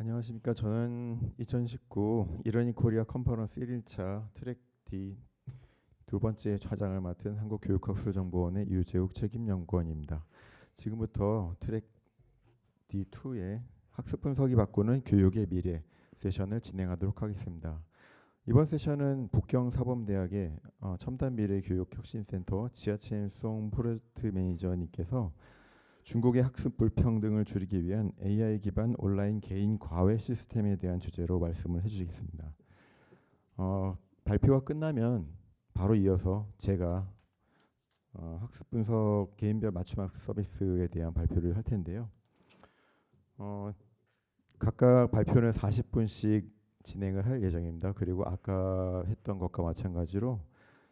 안녕하십니까. 저는 2019 이러닝 코리아 컨퍼런스 1일차 트랙 D 두 번째 차장을 맡은 한국교육학술정보원의 유재욱 책임연구원입니다. 지금부터 트랙 D2의 학습 분석이 바꾸는 교육의 미래 세션을 진행하도록 하겠습니다. 이번 세션은 북경사범대학의 첨단미래교육혁신센터 지하첸송 프로젝트 매니저님께서 중국의 학습 불평등을 줄이기 위한 AI 기반 온라인 개인 과외 시스템에 대한 주제로 말씀을 해주시겠습니다. 발표가 끝나면 바로 이어서 제가 학습 분석 개인별 맞춤 학습 서비스에 대한 발표를 할 텐데요. 각각 발표는 40분씩 진행을 할 예정입니다. 그리고 아까 했던 것과 마찬가지로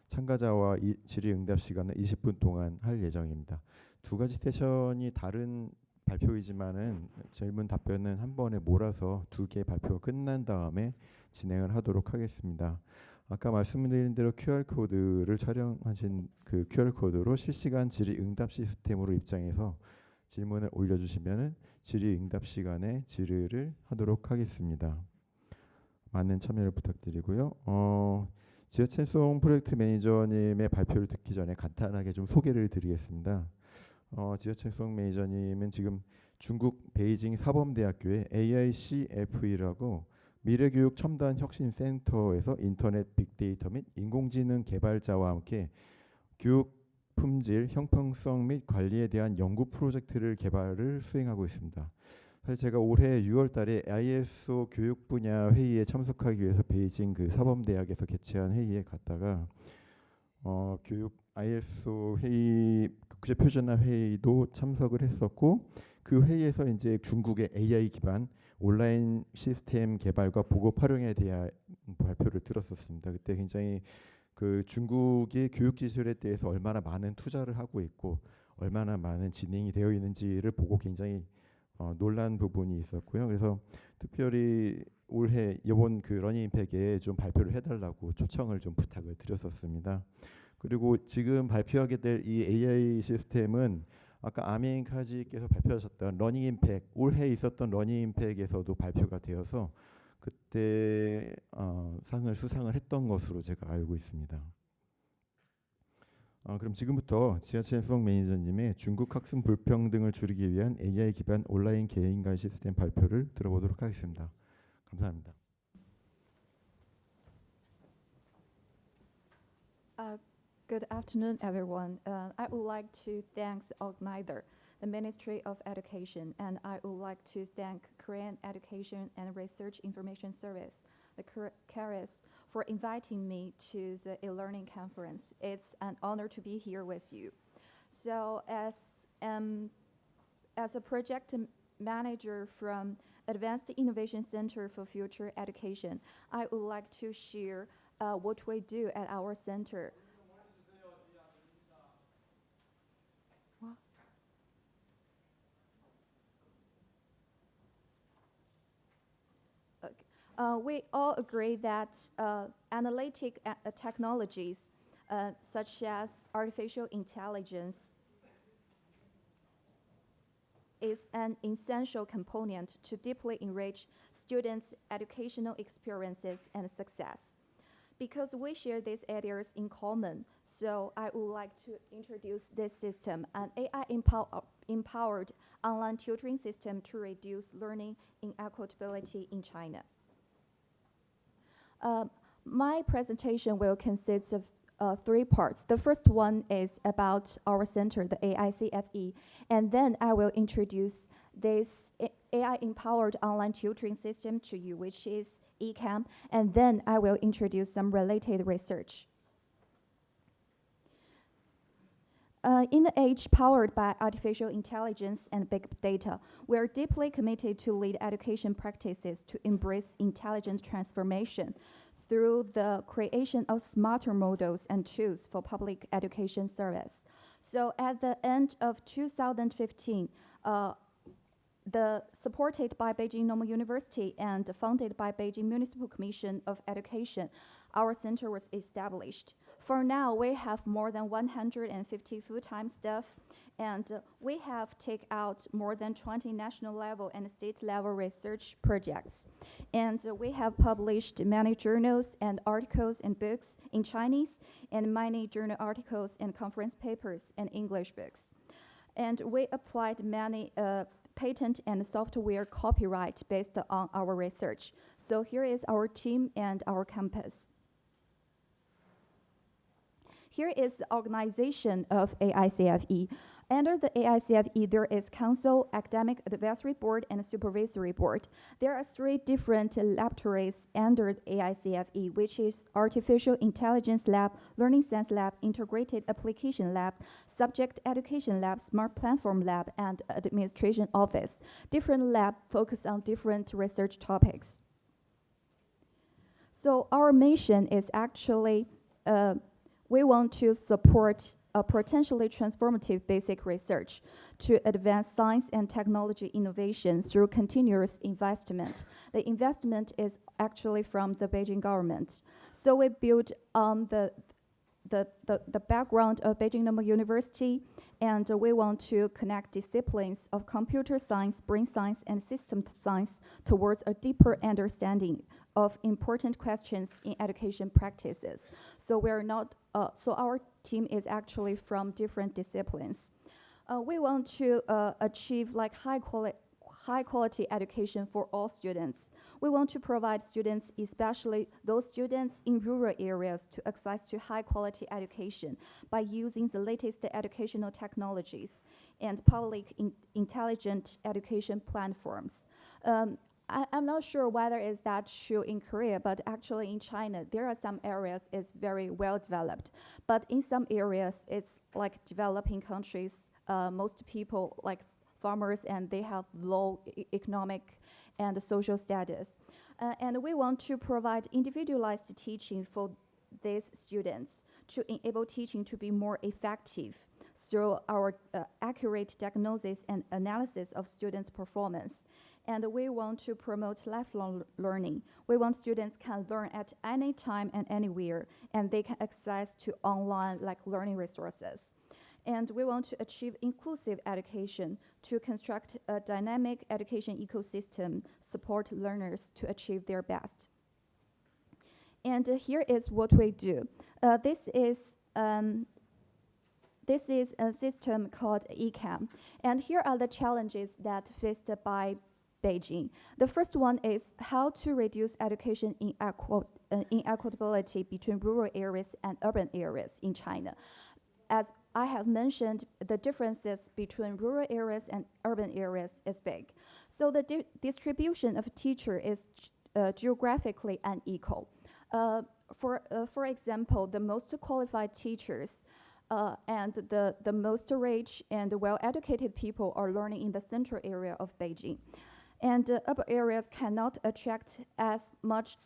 참가자와 질의응답 시간은 20분 동안 할 예정입니다. 두 가지 세션이 다른 발표이지만은 질문 답변은 한 번에 몰아서 두 개의 발표가 끝난 다음에 진행을 하도록 하겠습니다. 아까 말씀드린 대로 QR코드를 촬영하신 그 QR코드로 실시간 질의응답 시스템으로 입장해서 질문을 올려주시면은 질의응답 시간에 질의를 하도록 하겠습니다. 많은 참여를 부탁드리고요. 지하첸송 프로젝트 매니저님의 발표를 듣기 전에 간단하게 좀 소개를 드리겠습니다. 지하첸송 매니저님은 지금 중국 베이징 사범대학교의 AICFE라고 미래교육 첨단 혁신센터에서 인터넷 빅데이터 및 인공지능 개발자와 함께 교육 품질, 형평성 및 관리에 대한 연구 프로젝트를 개발을 수행하고 있습니다. 사실 제가 올해 6월달에 ISO 교육 분야 회의에 참석하기 위해서 베이징 그 사범대학에서 개최한 회의에 갔다가 교육 ISO 회의 국제 표준화 회의도 참석을 했었고 그 회의에서 이제 중국의 AI 기반 온라인 시스템 개발과 보급 활용에 대한 발표를 들었었습니다. 그때 굉장히 그 중국이 교육 기술에 대해서 얼마나 많은 투자를 하고 있고 얼마나 많은 진행이 되어 있는지를 보고 굉장히 놀란 부분이 있었고요. 그래서 특별히 올해 이번 그 러닝 임팩에 좀 발표를 해달라고 초청을 좀 부탁을 드렸었습니다. 그리고 지금 발표하게 될 이 AI 시스템은 아까 아민 카지께서 발표하셨던 러닝 임팩 올해 있었던 러닝 임팩에서도 발표가 되어서 그때 상을 수상을 했던 것으로 제가 알고 있습니다. 그럼 지금부터 지하첸송 매니저님의 중국 학습 불평등을 줄이기 위한 AI 기반 온라인 개인 과외 시스템 발표를 들어보도록 하겠습니다. 감사합니다. Good afternoon, everyone. I would like to thank the organizer, the Ministry of Education, and I would like to thank Korean Education and Research Information Service, the CARIS, for inviting me to the e-learning conference. It's an honor to be here with you. So, as a project manager from Advanced Innovation Center for Future Education, I would like to share what we do at our center. We all agree that analytic technologies such as artificial intelligence is an essential component to deeply enrich students' educational experiences and success. Because we share these areas in common, so I would like to introduce this system, an AI-empowered online tutoring system to reduce learning inequality in China. My presentation will consist of 3 parts. The first one is about our center, the AICFE, and then I will introduce this AI-empowered online tutoring system to you, which is eCam, and then I will introduce some related research. In the age powered by artificial intelligence and big data, we are deeply committed to lead education practices to embrace intelligent transformation through the creation of smarter models and tools for public education service. So at the end of 2015, supported by Beijing Normal University and funded by Beijing Municipal Commission of Education, our center was established. For now, we have more than 150 full-time staff And we have take out more than 20 national level and state level research projects. And we have published many journals and articles and books in Chinese, and many journal articles and conference papers and English books. And we applied many patent and software copyright based on our research. So here is our team and our campus. Here is the organization of AICFE. Under the AICFE, there is Council, Academic Advisory Board, and Supervisory Board. There are 3 different laboratories under the AICFE, which is Artificial Intelligence Lab, Learning Science Lab, Integrated Application Lab, Subject Education Lab, Smart Platform Lab, and Administration Office. Different labs focus on different research topics. So our mission is actually we want to support a potentially transformative basic research to advance science and technology innovation through continuous investment. The investment is actually from the Beijing government. So we build on the background of Beijing Normal University, and we want to connect disciplines of computer science, brain science, and system science towards a deeper understanding of important questions in education practices. So we're not, so our team is actually from different disciplines. We want to achieve like high quality education for all students. We want to provide students, especially those students in rural areas, to access to high quality education by using the latest educational technologies and public intelligent education platforms. I'm not sure whether is that true in Korea, but actually in China, there are some areas it's very well developed. But in some areas, it's like developing countries, most people like farmers, and they have low economic and social status. And we want to provide individualized teaching for these students to enable teaching to be more effective through our accurate diagnosis and analysis of students' performance. And we want to promote lifelong learning. We want students can learn at any time and anywhere, and they can access to online like learning resources. And we want to achieve inclusive education to construct a dynamic education ecosystem, support learners to achieve their best. And here is what we do. This is a system called ECAM. And here are the challenges that faced by Beijing. The first one is how to reduce education inequality between rural areas and urban areas in China. As I have mentioned, the differences between rural areas and urban areas is big. So the distribution of teacher is geographically unequal. For example, the most qualified teachers and the most rich and well-educated people are learning in the central area of Beijing. And urban areas cannot attract as much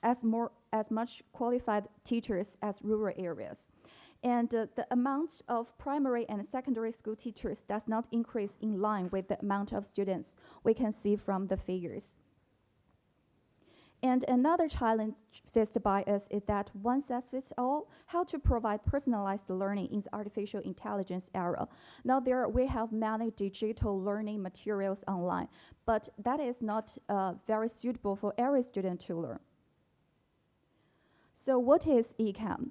qualified teachers as rural areas. And the amount of primary and secondary school teachers does not increase in line with the amount of students we can see from the figures. And another challenge faced by us is that one size fits all, how to provide personalized learning in the artificial intelligence era. Now we have many digital learning materials online, but that is not very suitable for every student to learn. So what is ECAM?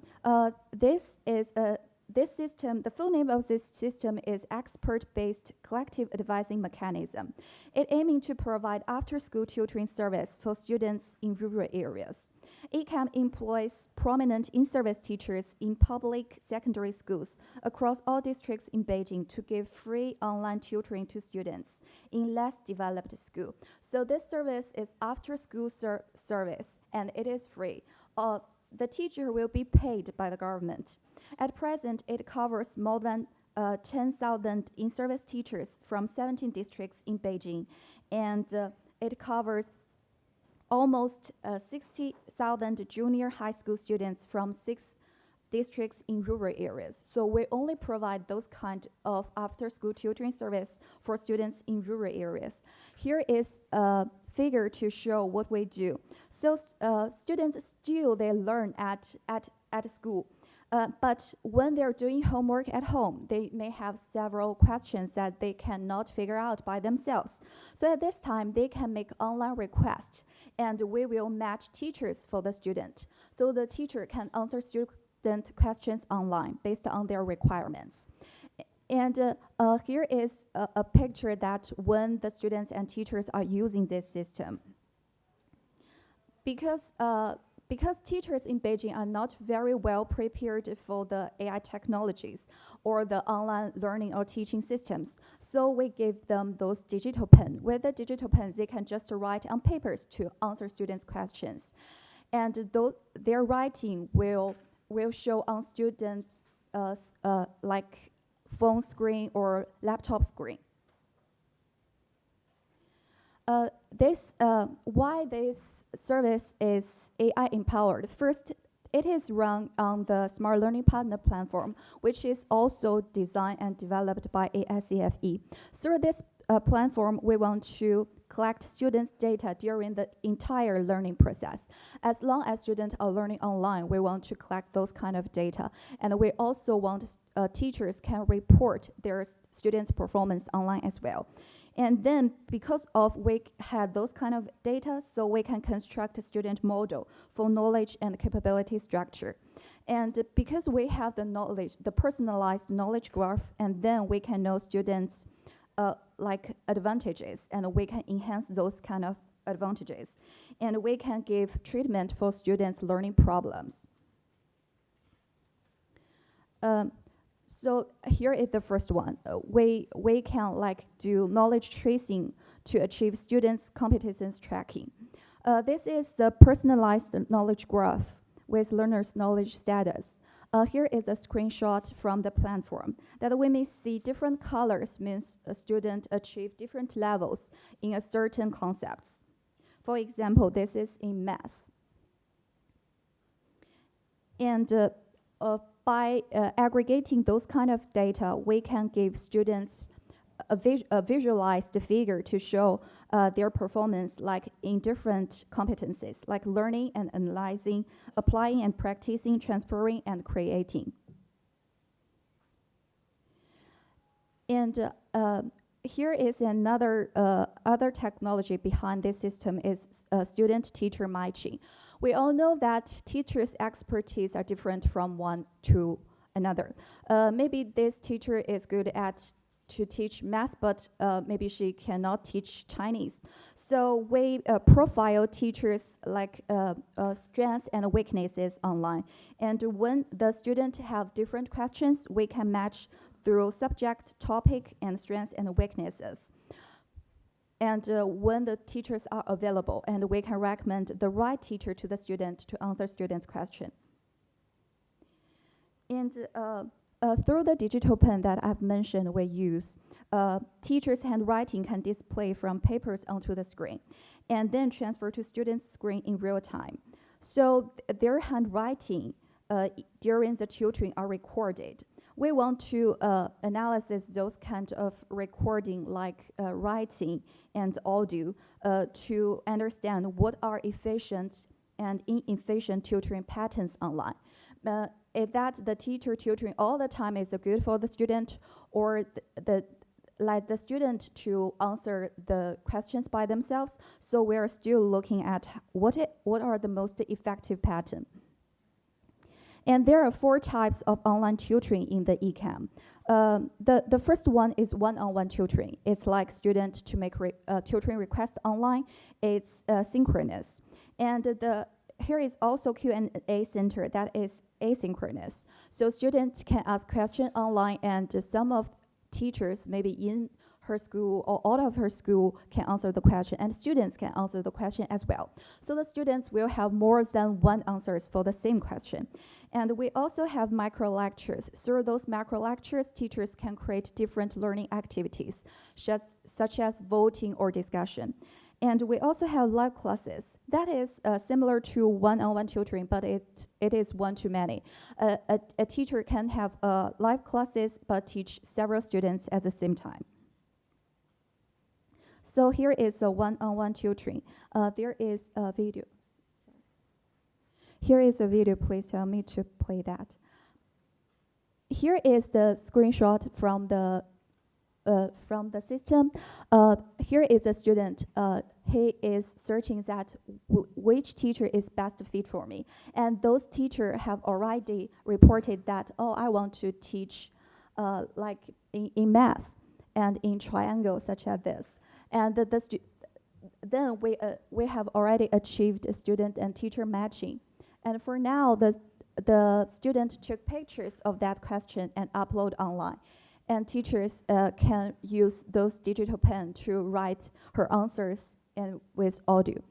This system, the full name of this system is Expert-Based Collective Advising Mechanism. It aiming to provide after-school tutoring service for students in rural areas. ECAM employs prominent in-service teachers in public secondary schools across all districts in Beijing to give free online tutoring to students in less developed schools. So this service is after-school service, and it is free. The teacher will be paid by the government. At present, it covers more than 10,000 in-service teachers from 17 districts in Beijing, and it covers almost 60,000 junior high school students from 6 districts in rural areas. So we only provide those kind of after-school tutoring service for students in rural areas. Here is a figure to show what we do. So students still they learn at school. But when they're doing homework at home, they may have several questions that they cannot figure out by themselves. So at this time, they can make online requests, and we will match teachers for the student. So the teacher can answer student questions online based on their requirements. And here is a picture that when the students and teachers are using this system. Because teachers in Beijing are not very well prepared for the AI technologies or the online learning or teaching systems, so we give them those digital pen. With the digital pens, they can just write on papers to answer students' questions. And their writing will show on students' like phone screen or laptop screen. Why this service is AI empowered? First, it is run on the Smart Learning Partner platform, which is also designed and developed by AICFE. Through this platform, we want to collect students' data during the entire learning process. As long as students are learning online, we want to collect those kind of data. And we also want teachers can report their students' performance online as well. And then because of we had those kind of data, so we can construct a student model for knowledge and capability structure. And because we have the knowledge, the personalized knowledge graph, and then we can know students' like advantages, and we can enhance those kind of advantages. And we can give treatment for students' learning problems. So here is the first one. We can like do knowledge tracing to achieve students' competence tracking. This is the personalized knowledge graph with learners' knowledge status. Here is a screenshot from the platform that we may see different colors means a student achieve different levels in a certain concepts. For example, this is in math. And by aggregating those kind of data, we can give students a visualized figure to show their performance like in different competencies, like learning and analyzing, applying and practicing, transferring and creating. And here is another other technology behind this system is student-teacher matching. We all know that teachers' expertise are different from one to another. Maybe this teacher is good at to teach math, but maybe she cannot teach Chinese. So we profile teachers like strengths and weaknesses online. And when the student have different questions, we can match through subject, topic, and strengths and weaknesses. And when the teachers are available, and we can recommend the right teacher to the student to answer student's question. And through the digital pen that I've mentioned, we use teachers' handwriting can display from papers onto the screen, and then transfer to students' screen in real time. So their handwriting during the tutoring are recorded. We want to analyze those kind of recording like writing and audio to understand what are efficient and inefficient tutoring patterns online. Is that the teacher tutoring all the time is good for the student, or like the student to answer the questions by themselves? So we're still looking at what are the most effective pattern. And there are 4 types of online tutoring in the eCam. The first one is one-on-one tutoring. It's like student to make tutoring requests online. It's synchronous. And here is also Q&A center that is asynchronous. So students can ask questions online, and some of teachers maybe in her school or out of her school can answer the question, and students can answer the question as well. So the students will have more than one answers for the same question. And we also have micro lectures. Through those micro lectures, teachers can create different learning activities, such as voting or discussion. And we also have live classes. That is similar to one-on-one tutoring, but it is one-to-many. A teacher can have live classes, but teach several students at the same time. So here is a one-on-one tutoring. There is a video. Here is a video. Please tell me to play that. here is the screenshot from the system. Here is a student. He is searching that which teacher is best fit for me, and those teachers have already reported that, oh, I want to teach like in math and in triangle such as this, and then we have already achieved student and teacher matching, and for now the student took pictures of that question and upload online. And teachers can use those digital pen to write her answers and with audio.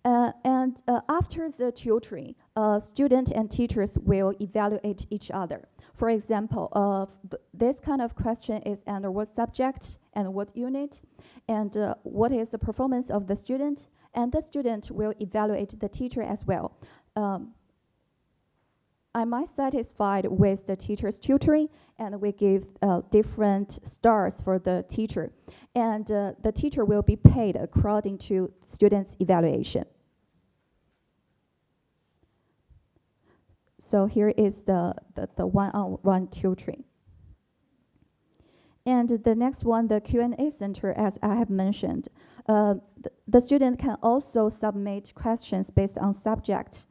After the tutoring, student and teachers will evaluate each other. For example, this kind of question is under what subject and what unit, and what is the performance of the student, and the student will evaluate the teacher as well. Am I satisfied with the teacher's tutoring? And we give different stars for the teacher. And the teacher will be paid according to students' evaluation. So here is the one-on-one tutoring. And the next one, the Q&A center, as I have mentioned. The student can also submit questions based on subject.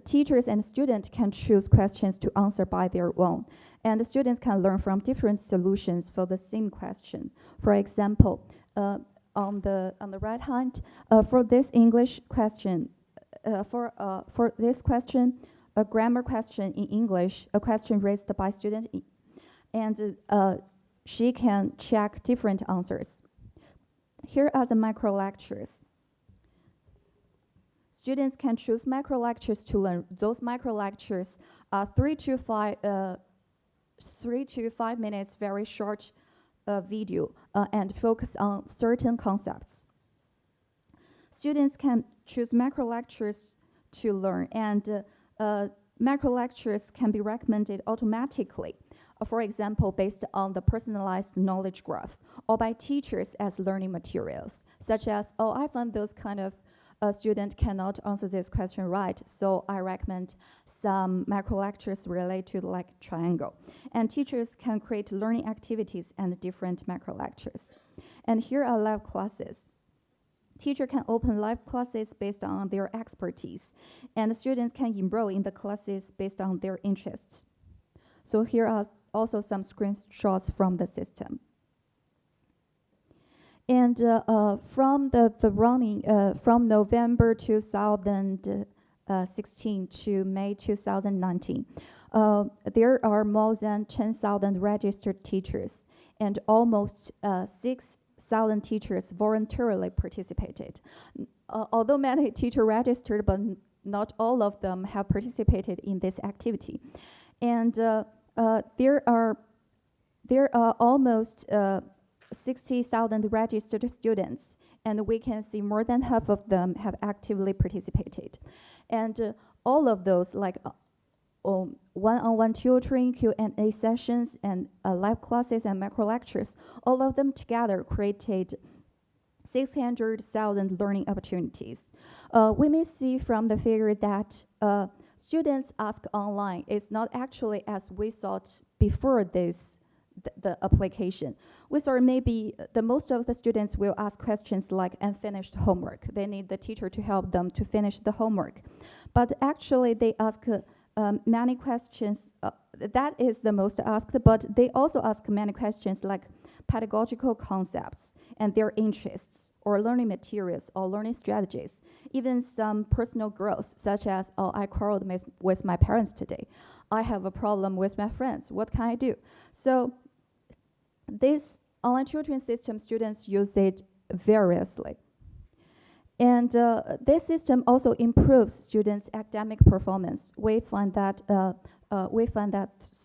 Teachers and students can choose questions to answer by their own. And the students can learn from different solutions for the same question. For example, on the right hand, for this English question, for this question, a grammar question in English, a question raised by student, and she can check different answers. Here are the micro lectures. Students can choose micro lectures to learn. Those micro lectures are 3 to 5 minutes, very short video, and focus on certain concepts. Students can choose macro lectures to learn, and macro lectures can be recommended automatically. For example, based on the personalized knowledge graph, or by teachers as learning materials, such as, oh, I found those kind of student cannot answer this question right, so I recommend some macro lectures related to like triangle. And teachers can create learning activities and different macro lectures. And here are live classes. Teacher can open live classes based on their expertise, and students can enroll in the classes based on their interests. So here are also some screenshots from the system. And from the running, from November 2016 to May 2019, there are more than 10,000 registered teachers, and almost 6,000 teachers voluntarily participated. Although many teachers registered, but not all of them have participated in this activity. And there are almost 60,000 registered students, and we can see more than half of them have actively participated. And all of those, like one-on-one tutoring, Q&A sessions, and live classes and macro lectures, all of them together created 600,000 learning opportunities. We may see from the figure that students ask online is not actually as we thought before this the application. We thought maybe the most of the students will ask questions like unfinished homework. They need the teacher to help them to finish the homework. But actually they ask many questions. That is the most asked, but they also ask many questions like pedagogical concepts and their interests, or learning materials, or learning strategies, even some personal growth, such as, oh, I quarreled with my parents today. I have a problem with my friends. What can I do? So this online tutoring system, students use it variously. And this system also improves students' academic performance. We find that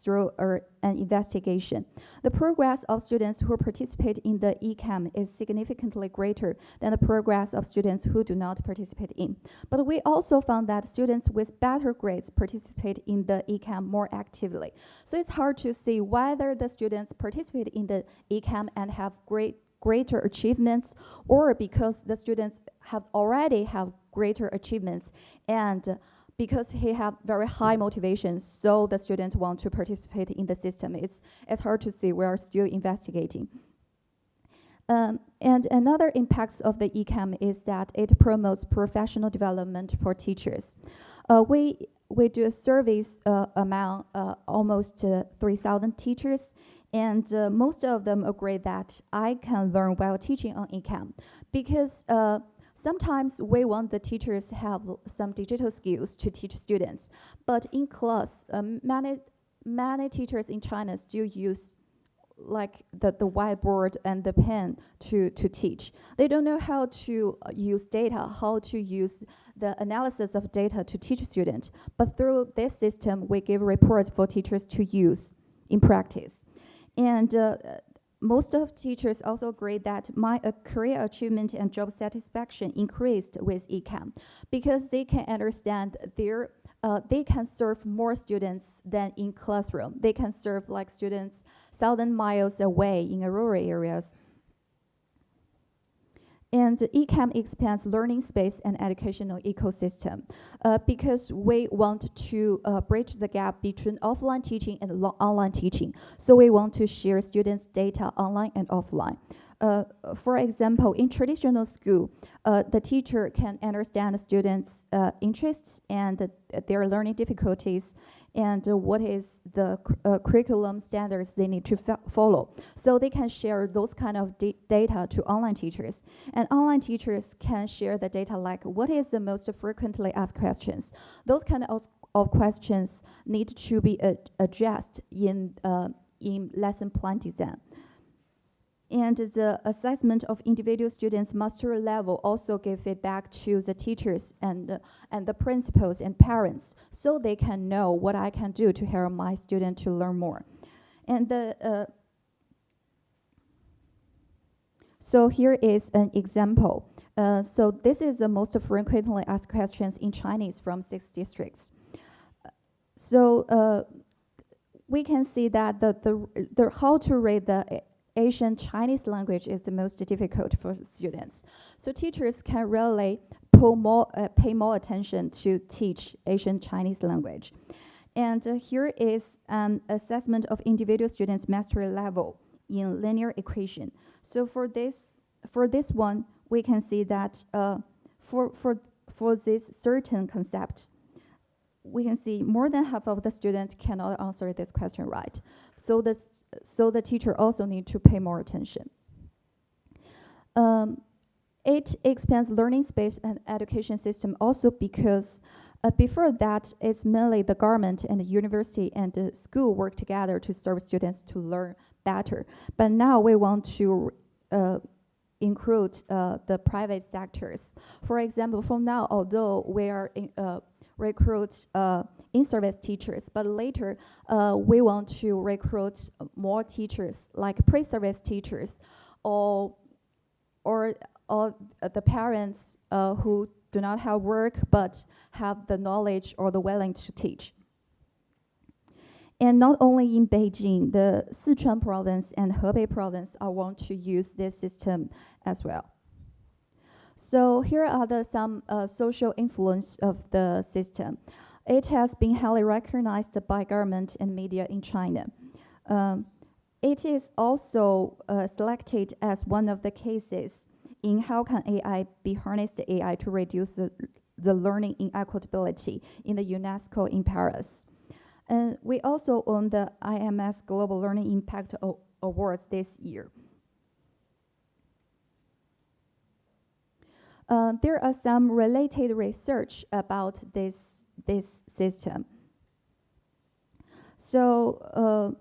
through an investigation. The progress of students who participate in the ECAM is significantly greater than the progress of students who do not participate in. But we also found that students with better grades participate in the ECAM more actively. So it's hard to see whether the students participate in the ECAM and have greater achievements, or because the students have already have greater achievements and because he have very high motivation, so the students want to participate in the system. It's hard to see. We are still investigating. And another impact of the eCam is that it promotes professional development for teachers. We do a surveys among almost 3,000 teachers, and most of them agree that I can learn while teaching on eCam, because sometimes we want the teachers have some digital skills to teach students, but in class, many teachers in China still use like the whiteboard and the pen to teach. They don't know how to use data, how to use the analysis of data to teach students. But through this system, we give reports for teachers to use in practice. And most of teachers also agree that my career achievement and job satisfaction increased with eCam, because they can understand they can serve more students than in classroom. They can serve like students 1,000 miles away in rural areas. And eCam expands learning space and educational ecosystem because we want to bridge the gap between offline teaching and online teaching. So we want to share students' data online and offline. For example, in traditional school, the teacher can understand the students' interests and their learning difficulties, and what is the curriculum standards they need to follow. So they can share those kind of data to online teachers. And online teachers can share the data like what is the most frequently asked questions. Those kind of questions need to be addressed in lesson plan design. And the assessment of individual students' mastery level also give feedback to the teachers and the principals and parents, so they can know what I can do to help my student to learn more. And so here is an example. So this is the most frequently asked questions in Chinese from 6 districts. So we can see that the how to read the Asian Chinese language is the most difficult for students. So teachers can really pay more attention to teach Asian Chinese language. And here is an assessment of individual students' mastery level in linear equation. So for this one, we can see that for this certain concept, we can see more than half of the students cannot answer this question right. So the teacher also need to pay more attention. It expands learning space and education system also because before that, it's mainly the government and the university and the school work together to serve students to learn better. But now we want to include the private sectors. For example, from now, although we are recruit in-service teachers, but later we want to recruit more teachers, like pre-service teachers, or the parents who do not have work but have the knowledge or the willing to teach. And not only in Beijing, the Sichuan province and Hebei province want to use this system as well. So here are some social influence of the system. It has been highly recognized by government and media in China. It is also selected as one of the cases in how can AI be harnessed AI to reduce the learning inequality in the UNESCO in Paris. And we also won the IMS Global Learning Impact Awards this year. There are some related research about this system. So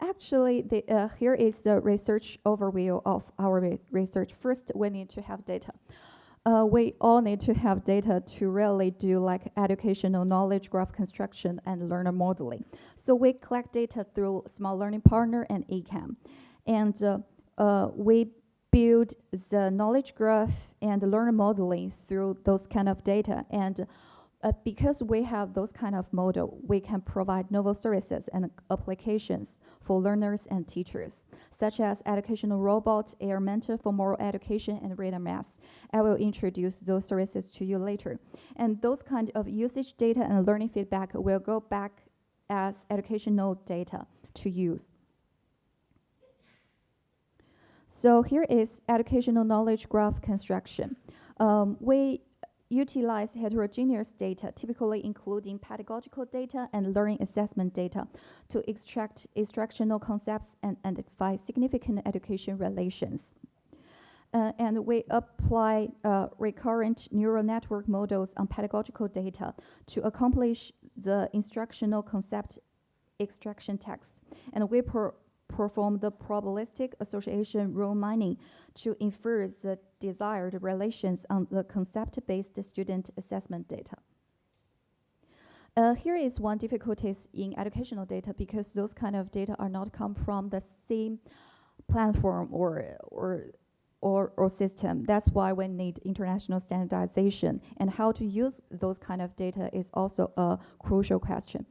actually, here is the research overview of our research. First, we need to have data. We all need to have data to really do like educational knowledge graph construction and learner modeling. So we collect data through Small Learning Partner and eCam. And we build the knowledge graph and learner modeling through those kind of data. And Because we have those kind of model, we can provide novel services and applications for learners and teachers, such as educational robots, air mentor for moral education, and reader math. I will introduce those services to you later. And those kind of usage data and learning feedback will go back as educational data to use. So here is educational knowledge graph construction. We utilize heterogeneous data, typically including pedagogical data and learning assessment data, to extract instructional concepts and identify significant education relations. And we apply recurrent neural network models on pedagogical data to accomplish the instructional concept extraction text. And we perform the probabilistic association rule mining to infer the desired relations on the concept-based student assessment data. Here is one difficulties in educational data, because those kind of data are not come from the same platform or system. That's why we need international standardization, and how to use those kind of data is also a crucial question.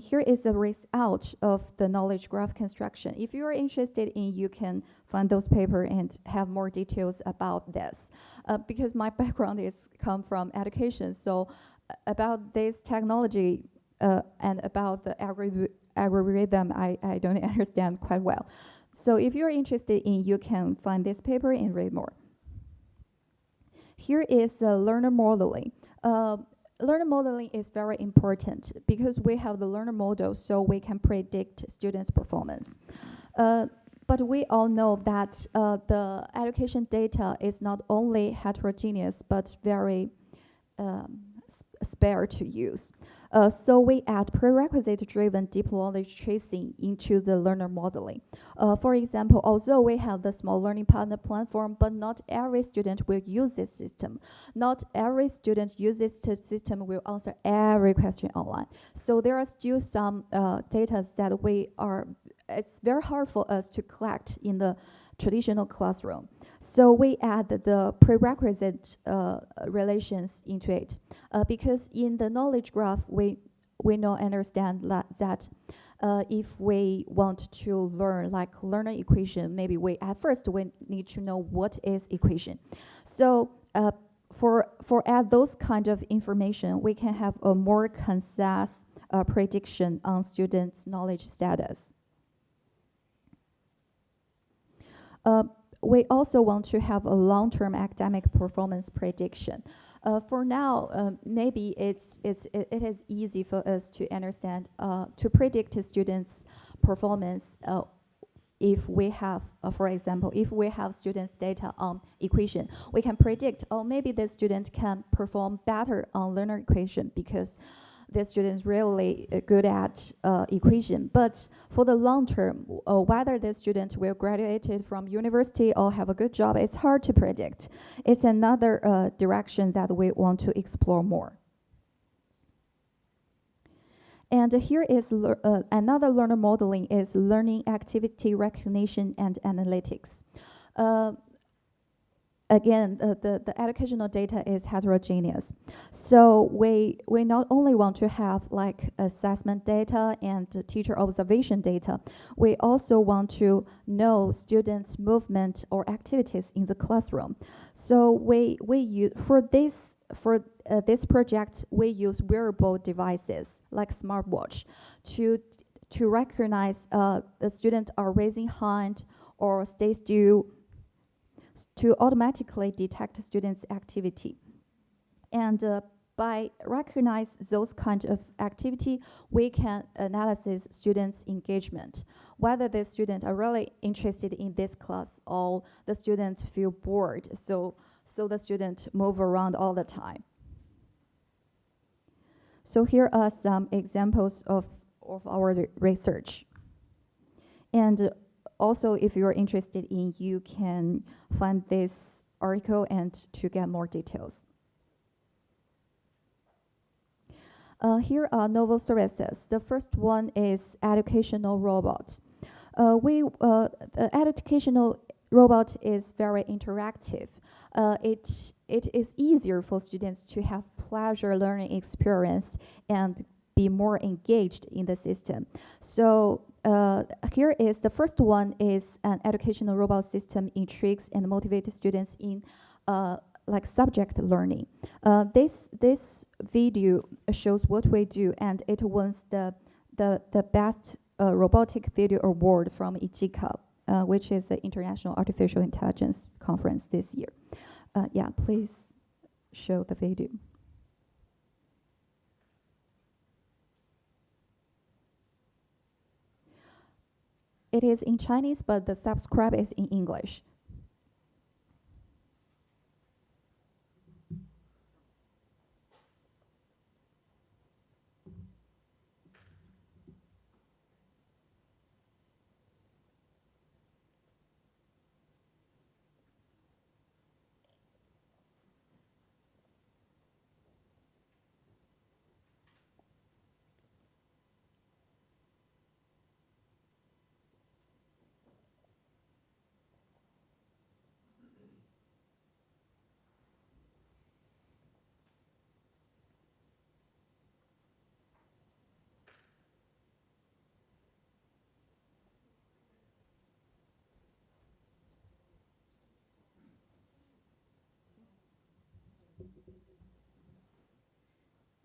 Here is the result of the knowledge graph construction. If you are interested in, you can find those papers and have more details about this. Because my background is come from education, so about this technology and about the algorithm, I don't understand quite well. So if you're interested in, you can find this paper and read more. Here is learner modeling. Learner modeling is very important because we have the learner model, so we can predict students' performance. But we all know that the education data is not only heterogeneous, but very spare to use. So we add prerequisite-driven deep knowledge tracing into the learner modeling. For example, although we have the small learning partner platform, but not every student will use this system. Not every student uses this system will answer every question online. So there are still some data that it's very hard for us to collect in the traditional classroom. So we add the prerequisite relations into it. Because in the knowledge graph, we now understand that if we want to learn like learner equation, maybe at first we need to know what is equation. So for add those kind of information, we can have a more concise prediction on students' knowledge status. We also want to have a long-term academic performance prediction. For now, maybe it is easy for us to understand, to predict students' performance if we have, for example, if we have students' data on equation, we can predict, oh, maybe this student can perform better on learner equation because the student's really good at equation. But for the long term, whether the student will graduate from university or have a good job, it's hard to predict. It's another direction that we want to explore more. And here is another learner modeling is learning activity recognition and analytics. Again, the educational data is heterogeneous. So we not only want to have like assessment data and teacher observation data, we also want to know students' movement or activities in the classroom. So we use for this project, we use wearable devices like smartwatch to recognize the students are raising hand or stay still, to automatically detect students' activity. And by recognize those kind of activity, we can analyze students' engagement, whether the students are really interested in this class or the students feel bored, so the students move around all the time. So here are some examples of our research. And also, if you're interested in, you can find this article and to get more details. Here are novel services. The first one is educational robot. The educational robot is very interactive. it is easier for students to have pleasure learning experience and be more engaged in the system. So here is the first one is an educational robot system intrigues and motivates students in like subject learning. This video shows what we do, and it wins the best robotic video award from IJICA, which is the International Artificial Intelligence Conference this year. Yeah, please show the video. It is in Chinese, but the subscribe is in English.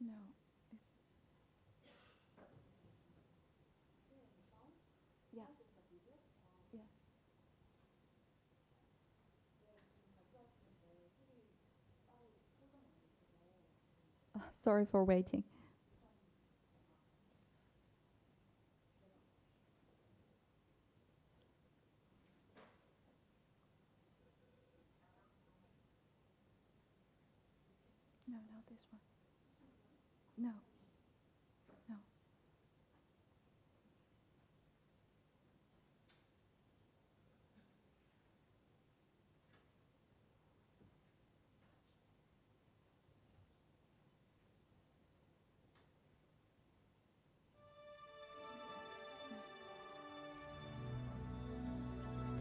No. Yeah. Yeah. Sorry for waiting. No, not this one. No. No.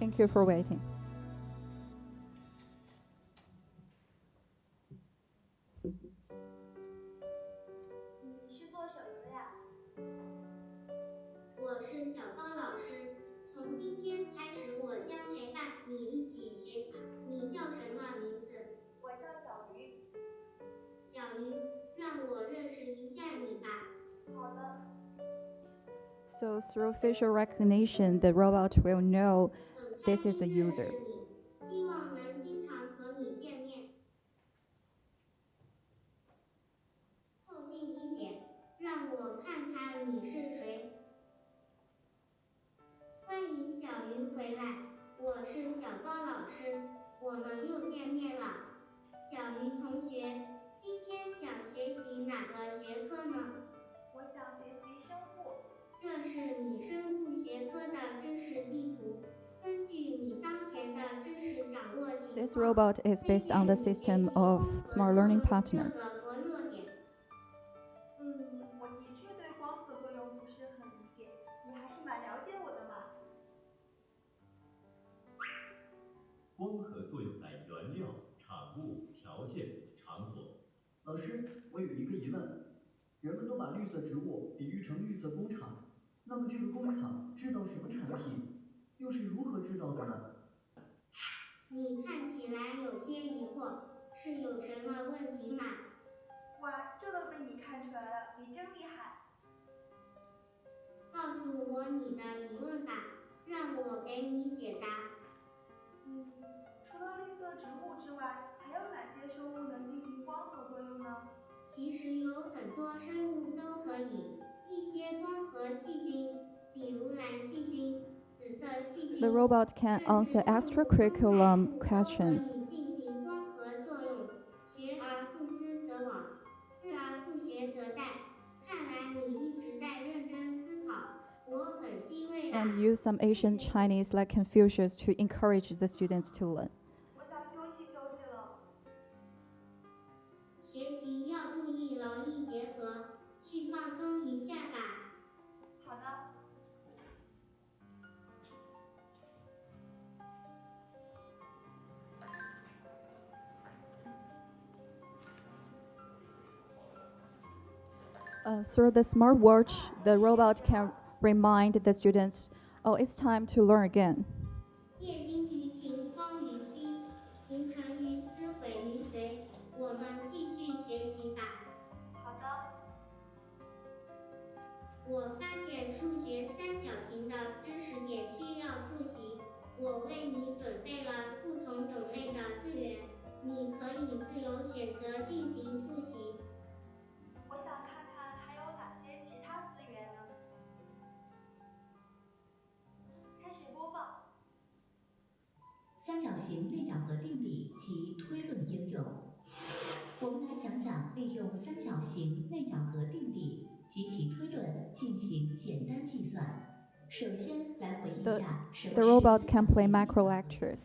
Thank you for waiting. 你是做什么的呀？我是小高老师，从今天开始，我将陪伴你一起学习。你叫什么名字？我叫小鱼。小鱼，让我认识一下你吧。好的。 So through facial recognition, the robot will know 很 this 开 is a 心认 user. 识你，希望能经常和你见面。凑近一点，让我看看你是谁。欢迎小鱼回来，我是小高老师，我们又见面了。小鱼同学，今天想学习哪个学科呢？ 我想学习生物。 这是你生物学科的知识地图。根据你当前的知识掌握情况， This robot is based on the system of Smart Learning Partner. 各个薄弱点。我的确对光合作用不是很理解，你还是蛮了解我的嘛。光合作用在原料、产物、条件、场所。老师，我有一个疑问，人们都把绿色植物比喻成绿色工厂，那么这个工厂制造什么产品，又是如何制造的呢？你看起来有些疑惑，是有什么问题吗？哇，这都被你看出来了，你真厉害。告诉我你的疑问吧，让我给你解答。除了绿色植物之外，还有哪些生物能进行光合作用呢？ 其实有很多生物都可以，一些光合细菌，比如蓝细菌、紫色细菌。 The robot can answer extracurriculum 都 questions. 可以进行光合作用，学而复思则罔，思而不学则殆。看来你一直在认真思考，我很欣慰啊。 And use some ancient Chinese like Confucius to encourage the students to learn. 我想休息休息了。学习要注意劳逸结合，去放松一下吧。好的。Through the smartwatch, the robot can remind the students, oh, it's time to learn again. 夜惊鱼晴风于兮，行程于斯毁于随。我们继续学习吧。好的，我发现数学三角形的知识点需要复习，我为你准备了不同种类的资源，你可以自由选择进行复习。我想看看还有哪些其他资源呢？开始播放。三角形内角和定理及推论应用。我们来讲讲利用三角形内角和定理及其推论进行简单计算。首先来回忆一下什么 The 是 robot 三 can 角 play 形 macro lectures.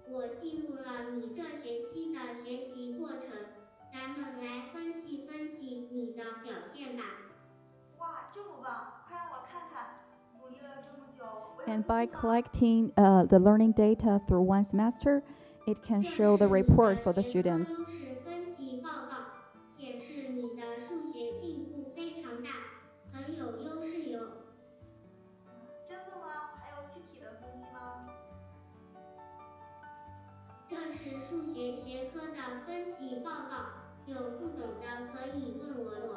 我记录了你这学期的学习过程，咱们来分析分析你的表现吧。哇，这么棒！快让我看看，努力了这么久，我有 And 进 by 步吗？ collecting the learning data through one semester, it can show the report for the students. 这是你的学科通识分析报告，显示你的数学进步非常大，很有优势哟。真的吗？还有具体的分析吗？这是数学学科的分析报告，有不懂的可以问我。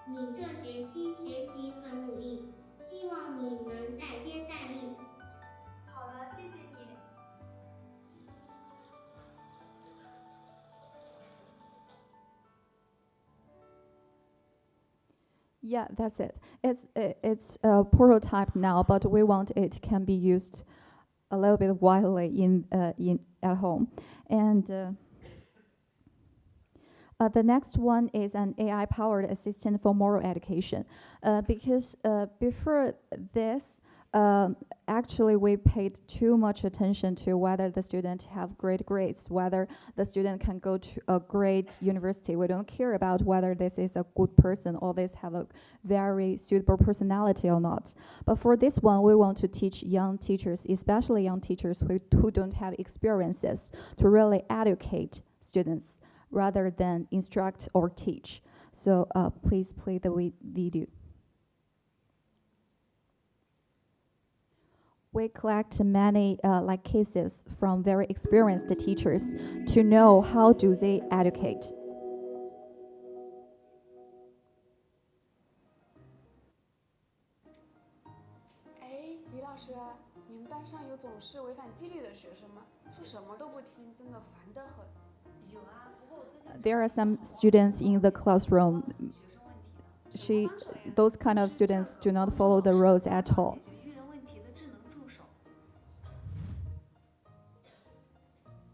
你这学期学习很努力，希望你能再接再厉。好的，谢谢你。 Yeah, that's it. It's a prototype now, but we want it can be used a little bit widely in at home. And the next one is an AI-powered assistant for moral education. Because before this, actually we paid too much attention to whether the student have great grades, whether the student can go to a great university. We don't care about whether this is a good person or this have a very suitable personality or not. But for this one, we want to teach young teachers, especially young teachers who don't have experiences, to really educate students rather than instruct or teach. So please play the video. We collect many like cases from very experienced teachers to know how do they educate. 哎，李老师，你们班上有总是违反纪律的学生吗？说什么都不听，真的烦得很。有啊，不过我最近 There are some students in the classroom. 学生问题了。 Those kind of students do not follow the rules at all. 解决育人问题的智能助手。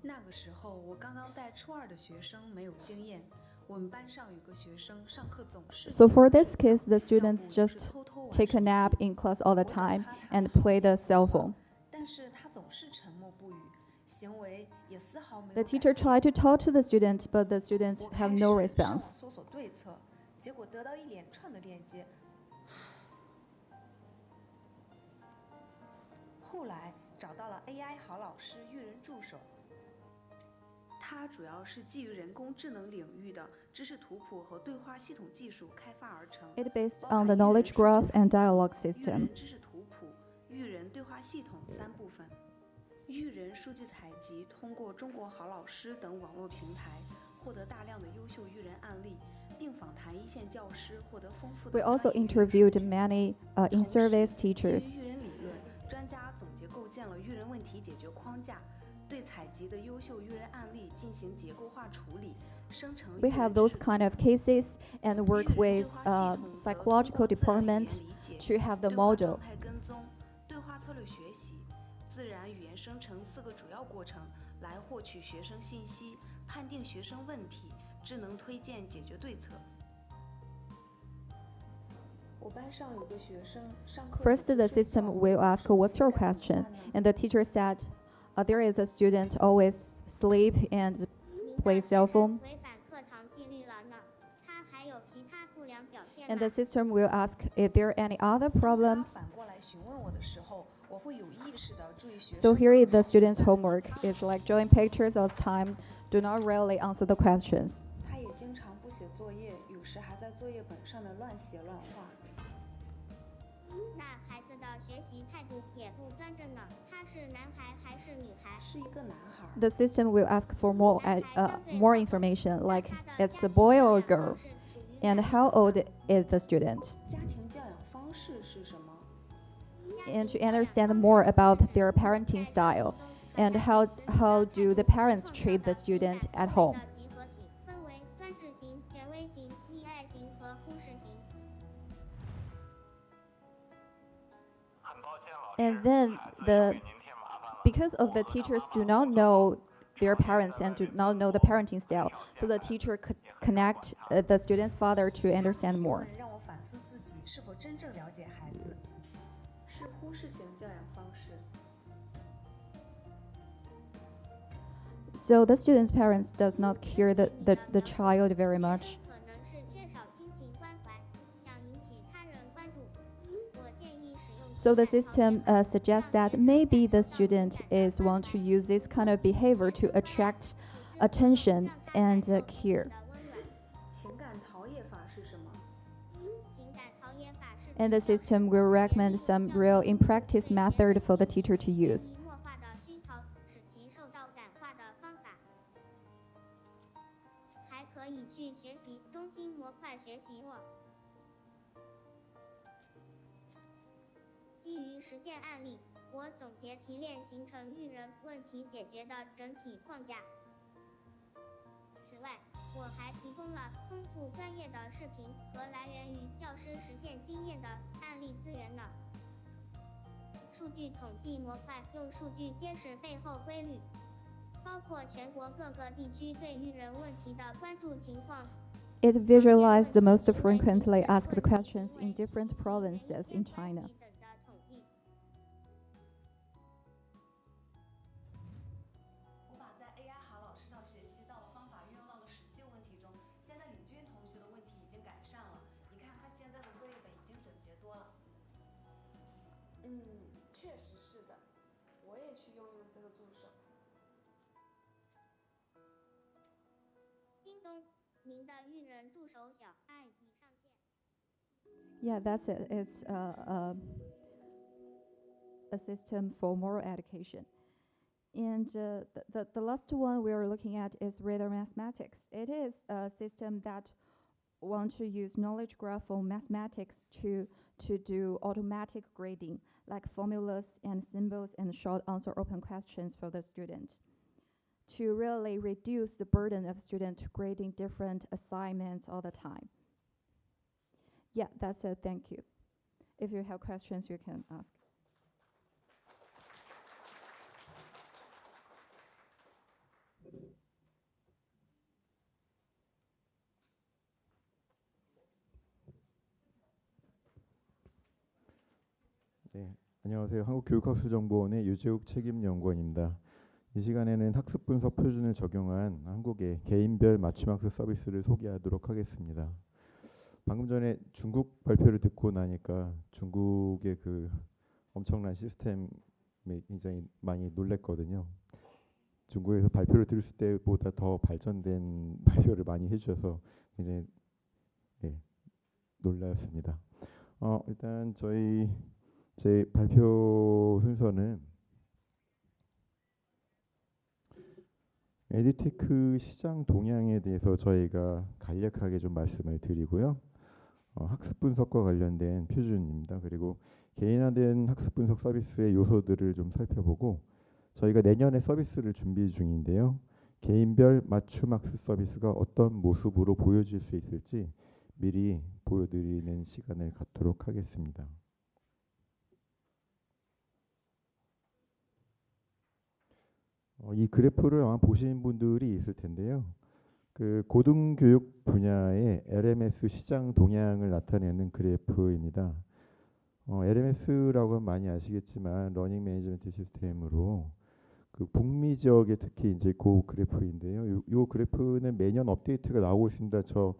那个时候我刚刚带初二的学生，没有经验。我们班上有个学生上课总是 So for this case, the student 要不就是 just 偷偷玩 take a 手机 nap in class all the 我等 time 他 and 看 play the cell phone. 但是他总是沉默不语，行为也丝毫没有 The 改 teacher 变。 tried to talk to the student, but the students 我 have 开 no 始上网 response. 搜索对策，结果得到一连串的链接。后来找到了 AI 好老师育人助手，它主要是基于人工智能领域的知识图谱和对话系统技术开发而成， It based 包 on 含 the 育人 knowledge 数据 graph 采 and 集、 dialogue 育 system. 人知识图谱、育人对话系统3部分。育人数据采集通过中国好老师等网络平台获得大量的优秀育人案例，并访谈一线教师，获得丰富的 We also 专业育人数 interviewed 据。 many 同时 in-service 基于 teachers. 育人理论，专家总结构建了育人问题解决框架，对采集的优秀育人案例进行结构化处理，生成 We 育人 have 知 those 识图 kind of 谱。 cases and 育 work 人对 with 话系统则 psychological 通过自然语言 department 理解、 to have the 对话 model. 状态跟踪、对话策略学习、自然语言生成4个主要过程，来获取学生信息，判定学生问题，智能推荐解决对策。我班上有个学生上课 First, 总 the 是睡 system 觉 will ask, 手 what's 机 your 该怎么 question? 办呢？ And the teacher said, there is a student always sleep and 您 play 的 cell 学 phone. 生违反课堂纪律了呢，他还有其他不良表现 And 吗 the？system will ask, is there any other 当他 problems? 反过来询问我的时候，我我会有意识地注意学 So 生 here the students' homework is like drawing pictures as time, do not really answer the questions. 他也经常不写作业，有时还在作业本上面乱写乱画。那孩子的学习态度也不端正呢。他是男孩还是女孩？是一个男孩。 The system will ask for more information, like it's a boy or a girl, and how old is the student, 家庭教养方式是什么？ and to understand more about their parenting style, and how do the parents treat the student at home. 集合体分为专制型、权威型、溺爱型和忽视型。 And then because of the teachers do not know their parents and do not know the parenting style, so the teacher could connect the student's father to understand more. 让我反思自己是否真正了解孩子，是忽视型教养方式。 So the student's parents does not care the child very much. 可能是缺少亲情关怀，想引起他人关注。我建议使用 So the system suggests that maybe the student is want to use this kind of behavior to attract attention and care. 的温暖。情感陶冶法是什么？情感陶冶法是 And the system will recommend some real in practice method for the teacher to use. 潜移默化的熏陶，使其受到感化的方法。还可以去学习中心模块学习我。基于实践案例，我总结提炼形成育人问题解决的整体框架。此外，我还提供了丰富专业的视频和来源于教师实践经验的案例资源呢。数据统计模块用数据揭示背后规律，包括全国各个地区对育人问题的关注情况。 It visualizes the most frequently asked questions in different provinces in China. 等的统计。我把在 AI 韩老师上学习到的方法运用到了实际问题中，现在李军同学的问题已经改善了。你看他现在的作业本已经整洁多了。确实是的，我也去用用这个助手。叮咚，您的育人助手小爱已上线。 Yeah, that's it. It's a system for moral education. And the last one we are looking at is radar mathematics. It is a system that want to use knowledge graph for mathematics to do automatic grading, like formulas and symbols and short answer open questions for the student, to really reduce the burden of student grading different assignments all the time. Yeah, that's it. Thank you. If you have questions, you can ask. 네, 안녕하세요. 한국교육학술정보원의 유재욱 책임연구원입니다. 이 시간에는 학습 분석 표준을 적용한 한국의 개인별 맞춤학습 서비스를 소개하도록 하겠습니다. 방금 전에 중국 발표를 듣고 나니까 중국의 그 엄청난 시스템에 굉장히 많이 놀랬거든요. 중국에서 발표를 들을 때보다 더 발전된 발표를 많이 해주셔서 굉장히 놀랐습니다. 일단 제 발표 순서는 에듀테크 시장 동향에 대해서 저희가 간략하게 좀 말씀을 드리고요. 학습 분석과 관련된 표준입니다. 그리고 개인화된 학습 분석 서비스의 요소들을 좀 살펴보고 저희가 내년에 서비스를 준비 중인데요. 개인별 맞춤 학습 서비스가 어떤 모습으로 보여질 수 있을지 미리 보여드리는 시간을 갖도록 하겠습니다. 이 그래프를 아마 보신 분들이 있을 텐데요. 그 고등교육 분야의 LMS 시장 동향을 나타내는 그래프입니다. LMS라고 하면 많이 아시겠지만 러닝 매니지먼트 시스템으로 그 북미 지역에 특히 이제 그 그래프인데요. 요 그래프는 매년 업데이트가 나오고 있습니다. 저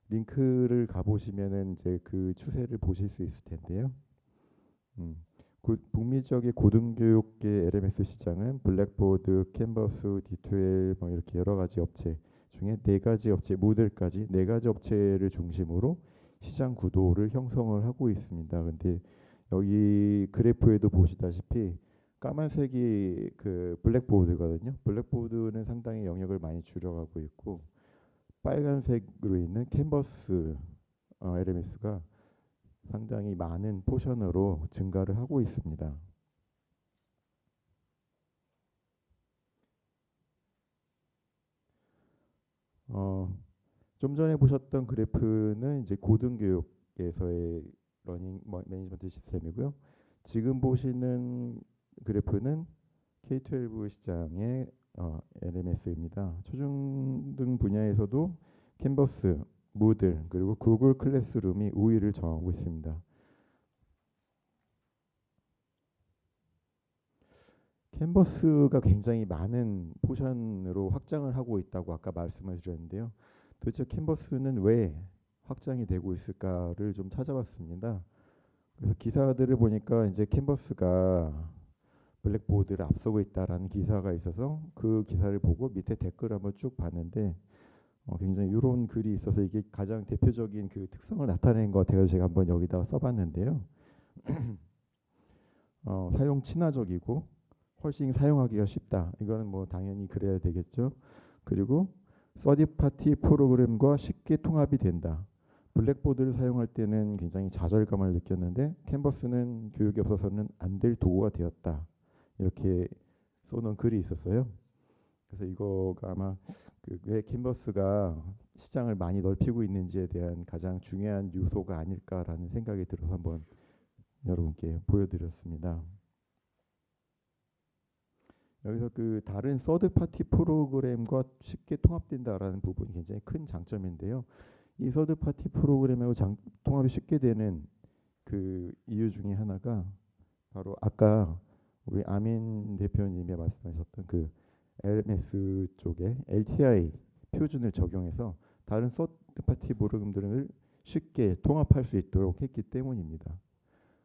링크를 가보시면은 이제 그 추세를 보실 수 있을 텐데요. 북미 지역의 고등교육계 LMS 시장은 블랙보드, 캔버스, D2L 뭐 이렇게 여러 가지 업체 중에 네 가지 업체, 모델까지 네 가지 업체를 중심으로 시장 구도를 형성을 하고 있습니다. 근데 여기 그래프에도 보시다시피 까만색이 그 블랙보드거든요. 블랙보드는 상당히 영역을 많이 줄여가고 있고 빨간색으로 있는 캔버스 LMS가 상당히 많은 포션으로 증가를 하고 있습니다. 좀 전에 보셨던 그래프는 이제 고등교육에서의 러닝 매니지먼트 시스템이고요. 지금 보시는 그래프는 K-12 시장의 LMS입니다. 초중등 분야에서도 캔버스, 무들 그리고 구글 클래스룸이 우위를 점하고 있습니다. 캔버스가 굉장히 많은 포션으로 확장을 하고 있다고 아까 말씀을 드렸는데요. 도대체 캔버스는 왜 확장이 되고 있을까를 좀 찾아봤습니다. 그래서 기사들을 보니까 이제 캔버스가 블랙보드를 앞서고 있다라는 기사가 있어서 그 기사를 보고 밑에 댓글 한번 쭉 봤는데 굉장히 이런 글이 있어서 이게 가장 대표적인 그 특성을 나타낸 것 같아서 제가 한번 여기다가 써봤는데요. 사용 친화적이고 훨씬 사용하기가 쉽다. 이거는 뭐 당연히 그래야 되겠죠. 그리고 서드 파티 프로그램과 쉽게 통합이 된다. 블랙보드를 사용할 때는 굉장히 좌절감을 느꼈는데 캔버스는 교육에 없어서는 안 될 도구가 되었다. 이렇게 써놓은 글이 있었어요. 그래서 이거가 아마 왜 캔버스가 시장을 많이 넓히고 있는지에 대한 가장 중요한 요소가 아닐까라는 생각이 들어서 한번 여러분께 보여드렸습니다. 여기서 그 다른 서드 파티 프로그램과 쉽게 통합된다라는 부분이 굉장히 큰 장점인데요. 이 서드 파티 프로그램하고 통합이 쉽게 되는 그 이유 중에 하나가 바로 아까 우리 아민 대표님이 말씀하셨던 그 LMS 쪽에 LTI 표준을 적용해서 다른 서드 파티 프로그램들을 쉽게 통합할 수 있도록 했기 때문입니다.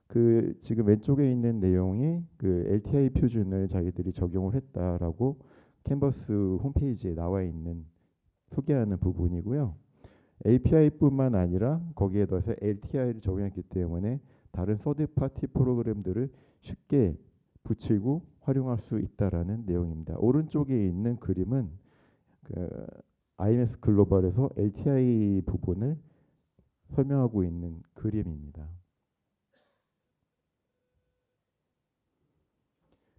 그 지금 왼쪽에 있는 내용이 그 LTI 표준을 자기들이 적용을 했다라고 캔버스 홈페이지에 나와 있는 소개하는 부분이고요. API뿐만 아니라 거기에 더해서 LTI를 적용했기 때문에 다른 서드 파티 프로그램들을 쉽게 붙이고 활용할 수 있다라는 내용입니다. 오른쪽에 있는 그림은 그 IMS 글로벌에서 LTI 부분을 설명하고 있는 그림입니다.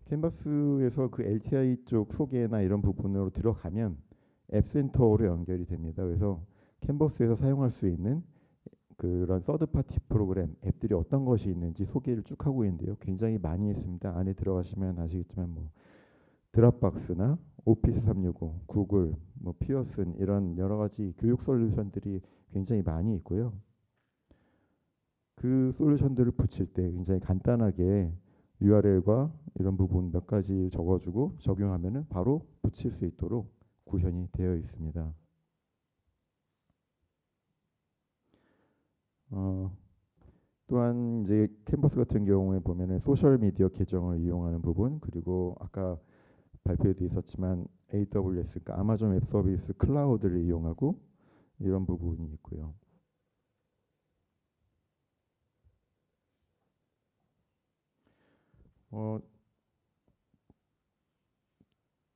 캔버스에서 그 LTI 쪽 소개나 이런 부분으로 들어가면 앱센터로 연결이 됩니다. 그래서 캔버스에서 사용할 수 있는 그런 서드 파티 프로그램 앱들이 어떤 것이 있는지 소개를 쭉 하고 있는데요. 굉장히 많이 있습니다. 안에 들어가시면 아시겠지만 뭐 드랍박스나 오피스 365, 구글, 뭐 피어슨 이런 여러 가지 교육 솔루션들이 굉장히 많이 있고요. 그 솔루션들을 붙일 때 굉장히 간단하게 URL과 이런 부분 몇 가지 적어주고 적용하면은 바로 붙일 수 있도록 구현이 되어 있습니다. 또한 이제 캔버스 같은 경우에 보면은 소셜 미디어 계정을 이용하는 부분 그리고 아까 발표에도 있었지만 AWS 그러니까 아마존 웹 서비스 클라우드를 이용하고 이런 부분이 있고요.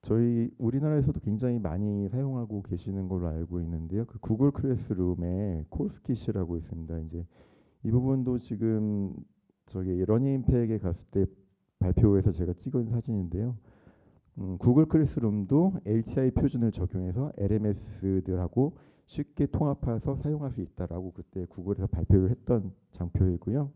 저희 우리나라에서도 굉장히 많이 사용하고 계시는 걸로 알고 있는데요. 그 구글 클래스룸에 콜스킷이라고 있습니다. 이제 이 부분도 지금 저기 러닝임팩에 갔을 때 발표에서 제가 찍은 사진인데요. 구글 클래스룸도 LTI 표준을 적용해서 LMS들하고 쉽게 통합해서 사용할 수 있다라고 그때 구글에서 발표를 했던 장표이고요.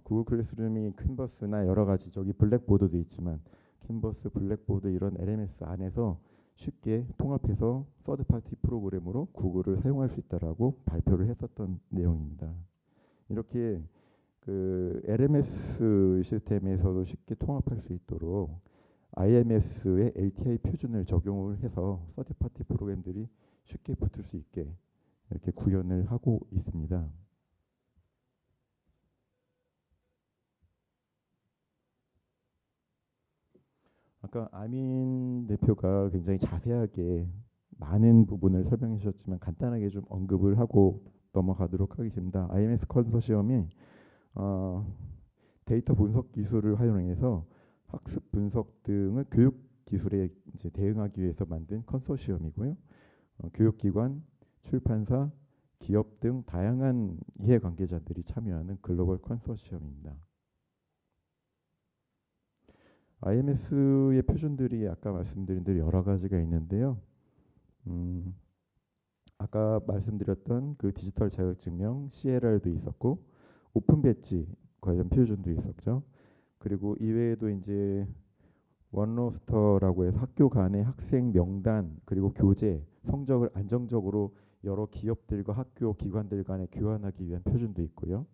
구글 클래스룸이 캔버스나 여러 가지 저기 블랙보드도 있지만 캔버스, 블랙보드 이런 LMS 안에서 쉽게 통합해서 서드 파티 프로그램으로 구글을 사용할 수 있다라고 발표를 했었던 내용입니다. 이렇게 그 LMS 시스템에서도 쉽게 통합할 수 있도록 IMS의 LTI 표준을 적용을 해서 서드 파티 프로그램들이 쉽게 붙을 수 있게 이렇게 구현을 하고 있습니다. 아까 아민 대표가 굉장히 자세하게 많은 부분을 설명해 주셨지만 간단하게 좀 언급을 하고 넘어가도록 하겠습니다. IMS 컨소시엄이 데이터 분석 기술을 활용해서 학습 분석 등을 교육 기술에 이제 대응하기 위해서 만든 컨소시엄이고요. 교육기관, 출판사, 기업 등 다양한 이해관계자들이 참여하는 글로벌 컨소시엄입니다. IMS의 표준들이 아까 말씀드린 대로 여러 가지가 있는데요. 아까 말씀드렸던 그 디지털 자격증명 CLR도 있었고 오픈 배지 관련 표준도 있었죠. 그리고 이외에도 이제 원로스터라고 해서 학교 간의 학생 명단 그리고 교재 성적을 안정적으로 여러 기업들과 학교 기관들 간에 교환하기 위한 표준도 있고요.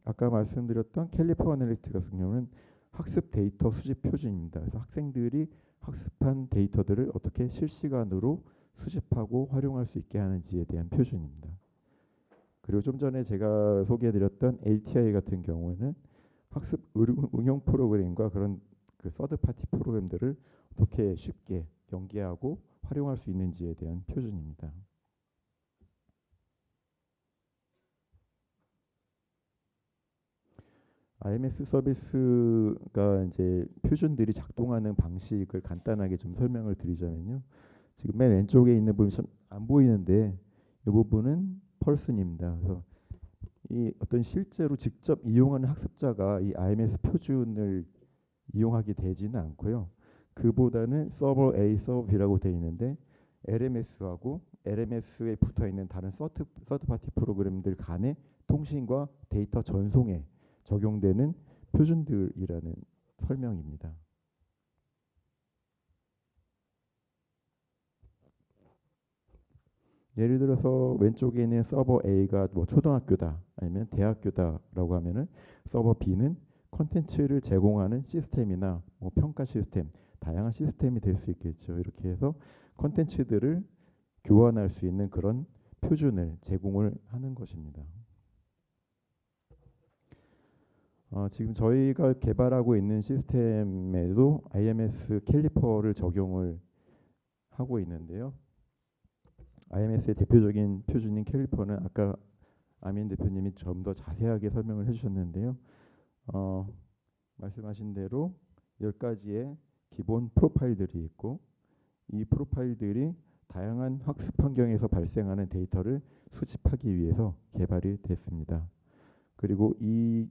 아까 말씀드렸던 캘리퍼 애널리스트 같은 경우는 학습 데이터 수집 표준입니다. 그래서 학생들이 학습한 데이터들을 어떻게 실시간으로 수집하고 활용할 수 있게 하는지에 대한 표준입니다. 그리고 좀 전에 제가 소개해드렸던 LTI 같은 경우에는 학습 응용 프로그램과 그런 그 서드 파티 프로그램들을 어떻게 쉽게 연계하고 활용할 수 있는지에 대한 표준입니다. IMS 서비스가 이제 표준들이 작동하는 방식을 간단하게 좀 설명을 드리자면요. 지금 맨 왼쪽에 있는 부분이 좀 안 보이는데 이 부분은 펄슨입니다. 그래서 이 어떤 실제로 직접 이용하는 학습자가 이 IMS 표준을 이용하게 되지는 않고요. 그보다는 서버 A, 서버 B라고 되어 있는데 LMS하고 LMS에 붙어 있는 다른 서드 파티 프로그램들 간의 통신과 데이터 전송에 적용되는 표준들이라는 설명입니다. 예를 들어서 왼쪽에 있는 서버 A가 뭐 초등학교다 아니면 대학교다라고 하면은 서버 B는 콘텐츠를 제공하는 시스템이나 뭐 평가 시스템, 다양한 시스템이 될 수 있겠죠. 이렇게 해서 콘텐츠들을 교환할 수 있는 그런 표준을 제공을 하는 것입니다. 지금 저희가 개발하고 있는 시스템에도 IMS 캘리퍼를 적용을 하고 있는데요. IMS의 대표적인 표준인 캘리퍼는 아까 아민 대표님이 좀 더 자세하게 설명을 해주셨는데요. 말씀하신 대로 10가지의 기본 프로파일들이 있고 이 프로파일들이 다양한 학습 환경에서 발생하는 데이터를 수집하기 위해서 개발이 됐습니다. 그리고 이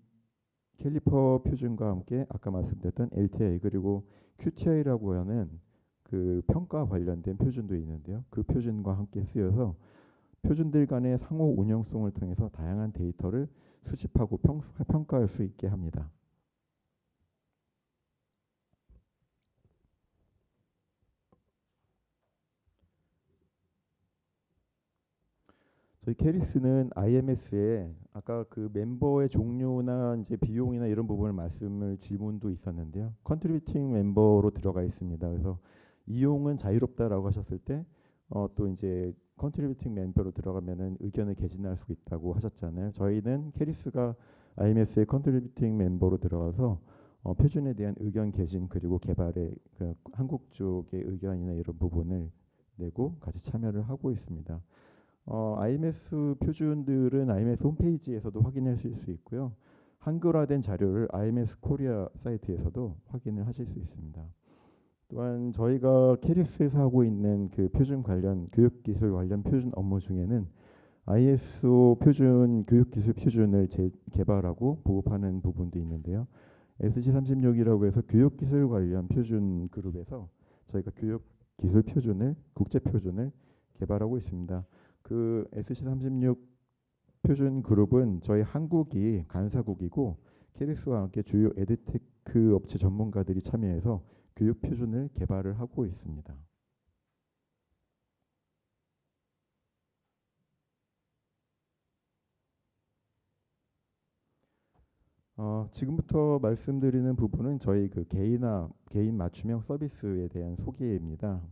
캘리퍼 표준과 함께 아까 말씀드렸던 LTI 그리고 QTI라고 하는 그 평가 관련된 표준도 있는데요. 그 표준과 함께 쓰여서 표준들 간의 상호 운영성을 통해서 다양한 데이터를 수집하고 평가할 수 있게 합니다. 저희 캐리스는 IMS에 아까 그 멤버의 종류나 이제 비용이나 이런 부분을 질문도 있었는데요. 컨트리뷰팅 멤버로 들어가 있습니다. 그래서 이용은 자유롭다라고 하셨을 때 또 이제 컨트리뷰팅 멤버로 들어가면은 의견을 개진할 수 있다고 하셨잖아요. 저희는 캐리스가 IMS의 컨트리뷰팅 멤버로 들어가서 표준에 대한 의견 개진 그리고 개발에 그 한국 쪽의 의견이나 이런 부분을 내고 같이 참여를 하고 있습니다. IMS 표준들은 IMS 홈페이지에서도 확인하실 수 있고요. 한글화된 자료를 IMS 코리아 사이트에서도 확인을 하실 수 있습니다. 또한 저희가 캐리스에서 하고 있는 그 표준 관련 교육기술 관련 표준 업무 중에는 ISO 표준 교육기술 표준을 개발하고 보급하는 부분도 있는데요. SC36이라고 해서 교육기술 관련 표준 그룹에서 저희가 교육기술 표준을 국제 표준을 개발하고 있습니다. 그 SC36 표준 그룹은 저희 한국이 간사국이고 캐리스와 함께 주요 에듀테크 업체 전문가들이 참여해서 교육 표준을 개발을 하고 있습니다. 지금부터 말씀드리는 부분은 저희 그 개인 맞춤형 서비스에 대한 소개입니다.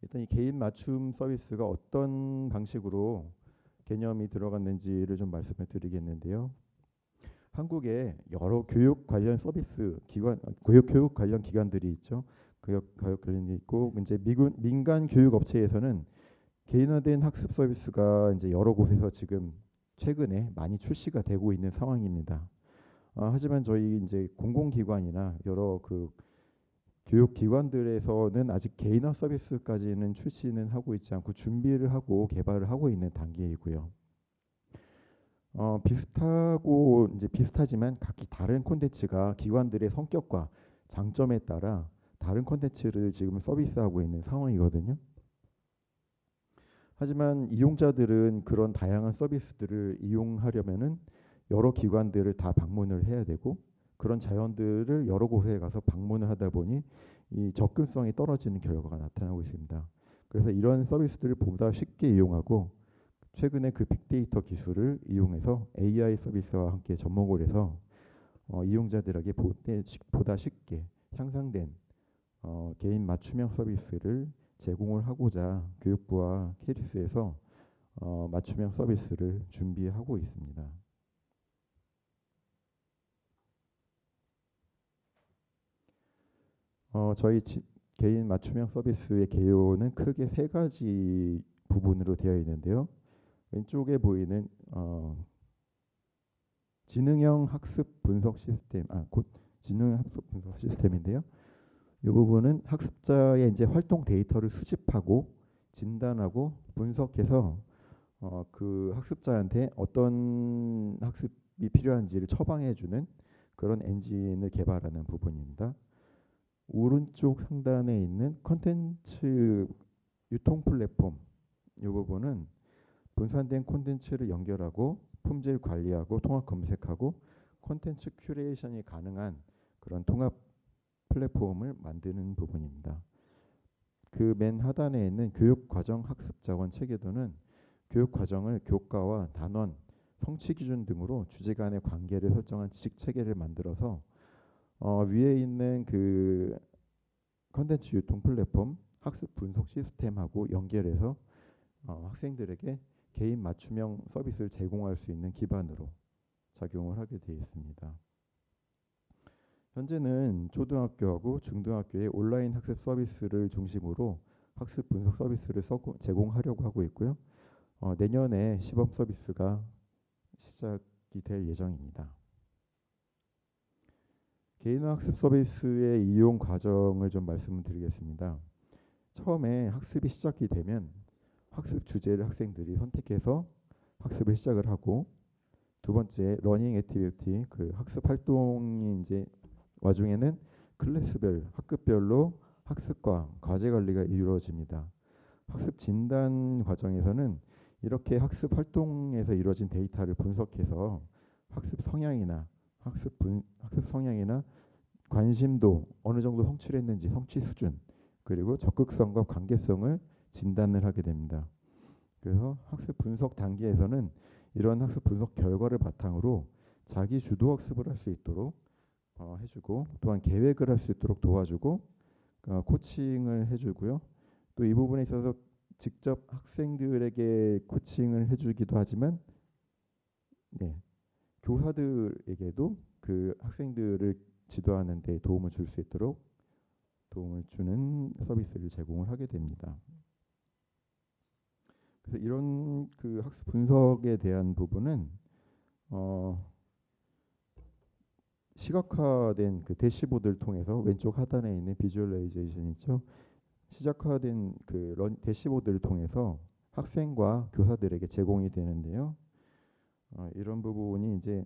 일단 이 개인 맞춤 서비스가 어떤 방식으로 개념이 들어갔는지를 좀 말씀을 드리겠는데요. 한국에 여러 교육 관련 서비스 기관, 교육 관련 기관들이 있죠. 교육 관련이 있고 이제 민간 교육 업체에서는 개인화된 학습 서비스가 이제 여러 곳에서 지금 최근에 많이 출시가 되고 있는 상황입니다. 하지만 저희 이제 공공기관이나 여러 그 교육기관들에서는 아직 개인화 서비스까지는 출시는 하고 있지 않고 준비를 하고 개발을 하고 있는 단계이고요. 비슷하지만 각기 다른 콘텐츠가 기관들의 성격과 장점에 따라 다른 콘텐츠를 지금 서비스하고 있는 상황이거든요. 하지만 이용자들은 그런 다양한 서비스들을 이용하려면은 여러 기관들을 다 방문을 해야 되고 그런 자연들을 여러 곳에 가서 방문을 하다 보니 이 접근성이 떨어지는 결과가 나타나고 있습니다. 그래서 이런 서비스들을 보다 쉽게 이용하고 최근에 그 빅데이터 기술을 이용해서 AI 서비스와 함께 접목을 해서 이용자들에게 보다 쉽게 향상된 개인 맞춤형 서비스를 제공을 하고자 교육부와 캐리스에서 맞춤형 서비스를 준비하고 있습니다. 저희 개인 맞춤형 서비스의 개요는 크게 세 가지 부분으로 되어 있는데요. 왼쪽에 보이는 지능형 학습 분석 시스템, 곧 지능형 학습 분석 시스템인데요. 이 부분은 학습자의 이제 활동 데이터를 수집하고 진단하고 분석해서 그 학습자한테 어떤 학습이 필요한지를 처방해주는 그런 엔진을 개발하는 부분입니다. 오른쪽 상단에 있는 컨텐츠 유통 플랫폼 이 부분은 분산된 콘텐츠를 연결하고 품질 관리하고 통합 검색하고 콘텐츠 큐레이션이 가능한 그런 통합 플랫폼을 만드는 부분입니다. 그 맨 하단에 있는 교육과정 학습자원 체계도는 교육과정을 교과와 단원, 성취 기준 등으로 주제 간의 관계를 설정한 지식 체계를 만들어서 위에 있는 그 컨텐츠 유통 플랫폼 학습 분석 시스템하고 연결해서 학생들에게 개인 맞춤형 서비스를 제공할 수 있는 기반으로 작용을 하게 되어 있습니다. 현재는 초등학교하고 중등학교의 온라인 학습 서비스를 중심으로 학습 분석 서비스를 제공하려고 하고 있고요. 내년에 시범 서비스가 시작이 될 예정입니다. 개인화 학습 서비스의 이용 과정을 좀 말씀드리겠습니다. 처음에 학습이 시작이 되면 학습 주제를 학생들이 선택해서 학습을 시작을 하고 두 번째 러닝 액티비티 그 학습 활동이 이제 와중에는 클래스별 학급별로 학습과 과제 관리가 이루어집니다. 학습 진단 과정에서는 이렇게 학습 활동에서 이루어진 데이터를 분석해서 학습 성향이나 관심도 어느 정도 성취를 했는지 성취 수준 그리고 적극성과 관계성을 진단을 하게 됩니다. 그래서 학습 분석 단계에서는 이런 학습 분석 결과를 바탕으로 자기 주도 학습을 할 수 있도록 해주고 또한 계획을 할 수 있도록 도와주고 코칭을 해주고요. 또 이 부분에 있어서 직접 학생들에게 코칭을 해주기도 하지만 교사들에게도 그 학생들을 지도하는 데 도움을 줄 수 있도록 도움을 주는 서비스를 제공을 하게 됩니다. 그래서 이런 그 학습 분석에 대한 부분은 시각화된 그 대시보드를 통해서 왼쪽 하단에 있는 비주얼라이제이션 있죠. 시각화된 그 대시보드를 통해서 학생과 교사들에게 제공이 되는데요. 이런 부분이 이제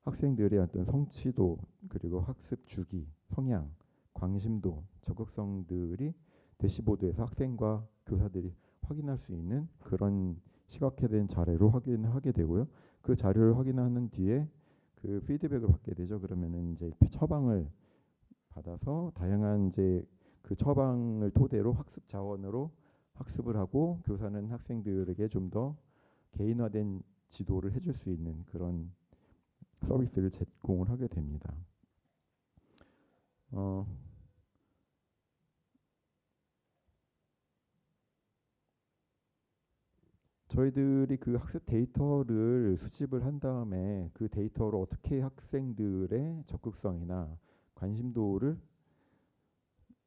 학생들의 어떤 성취도 그리고 학습 주기, 성향, 관심도, 적극성들이 대시보드에서 학생과 교사들이 확인할 수 있는 그런 시각화된 자료로 확인을 하게 되고요. 그 자료를 확인하는 뒤에 그 피드백을 받게 되죠. 그러면은 이제 처방을 받아서 다양한 이제 그 처방을 토대로 학습 자원으로 학습을 하고 교사는 학생들에게 좀 더 개인화된 지도를 해줄 수 있는 그런 서비스를 제공을 하게 됩니다. 저희들이 그 학습 데이터를 수집을 한 다음에 그 데이터로 어떻게 학생들의 적극성이나 관심도를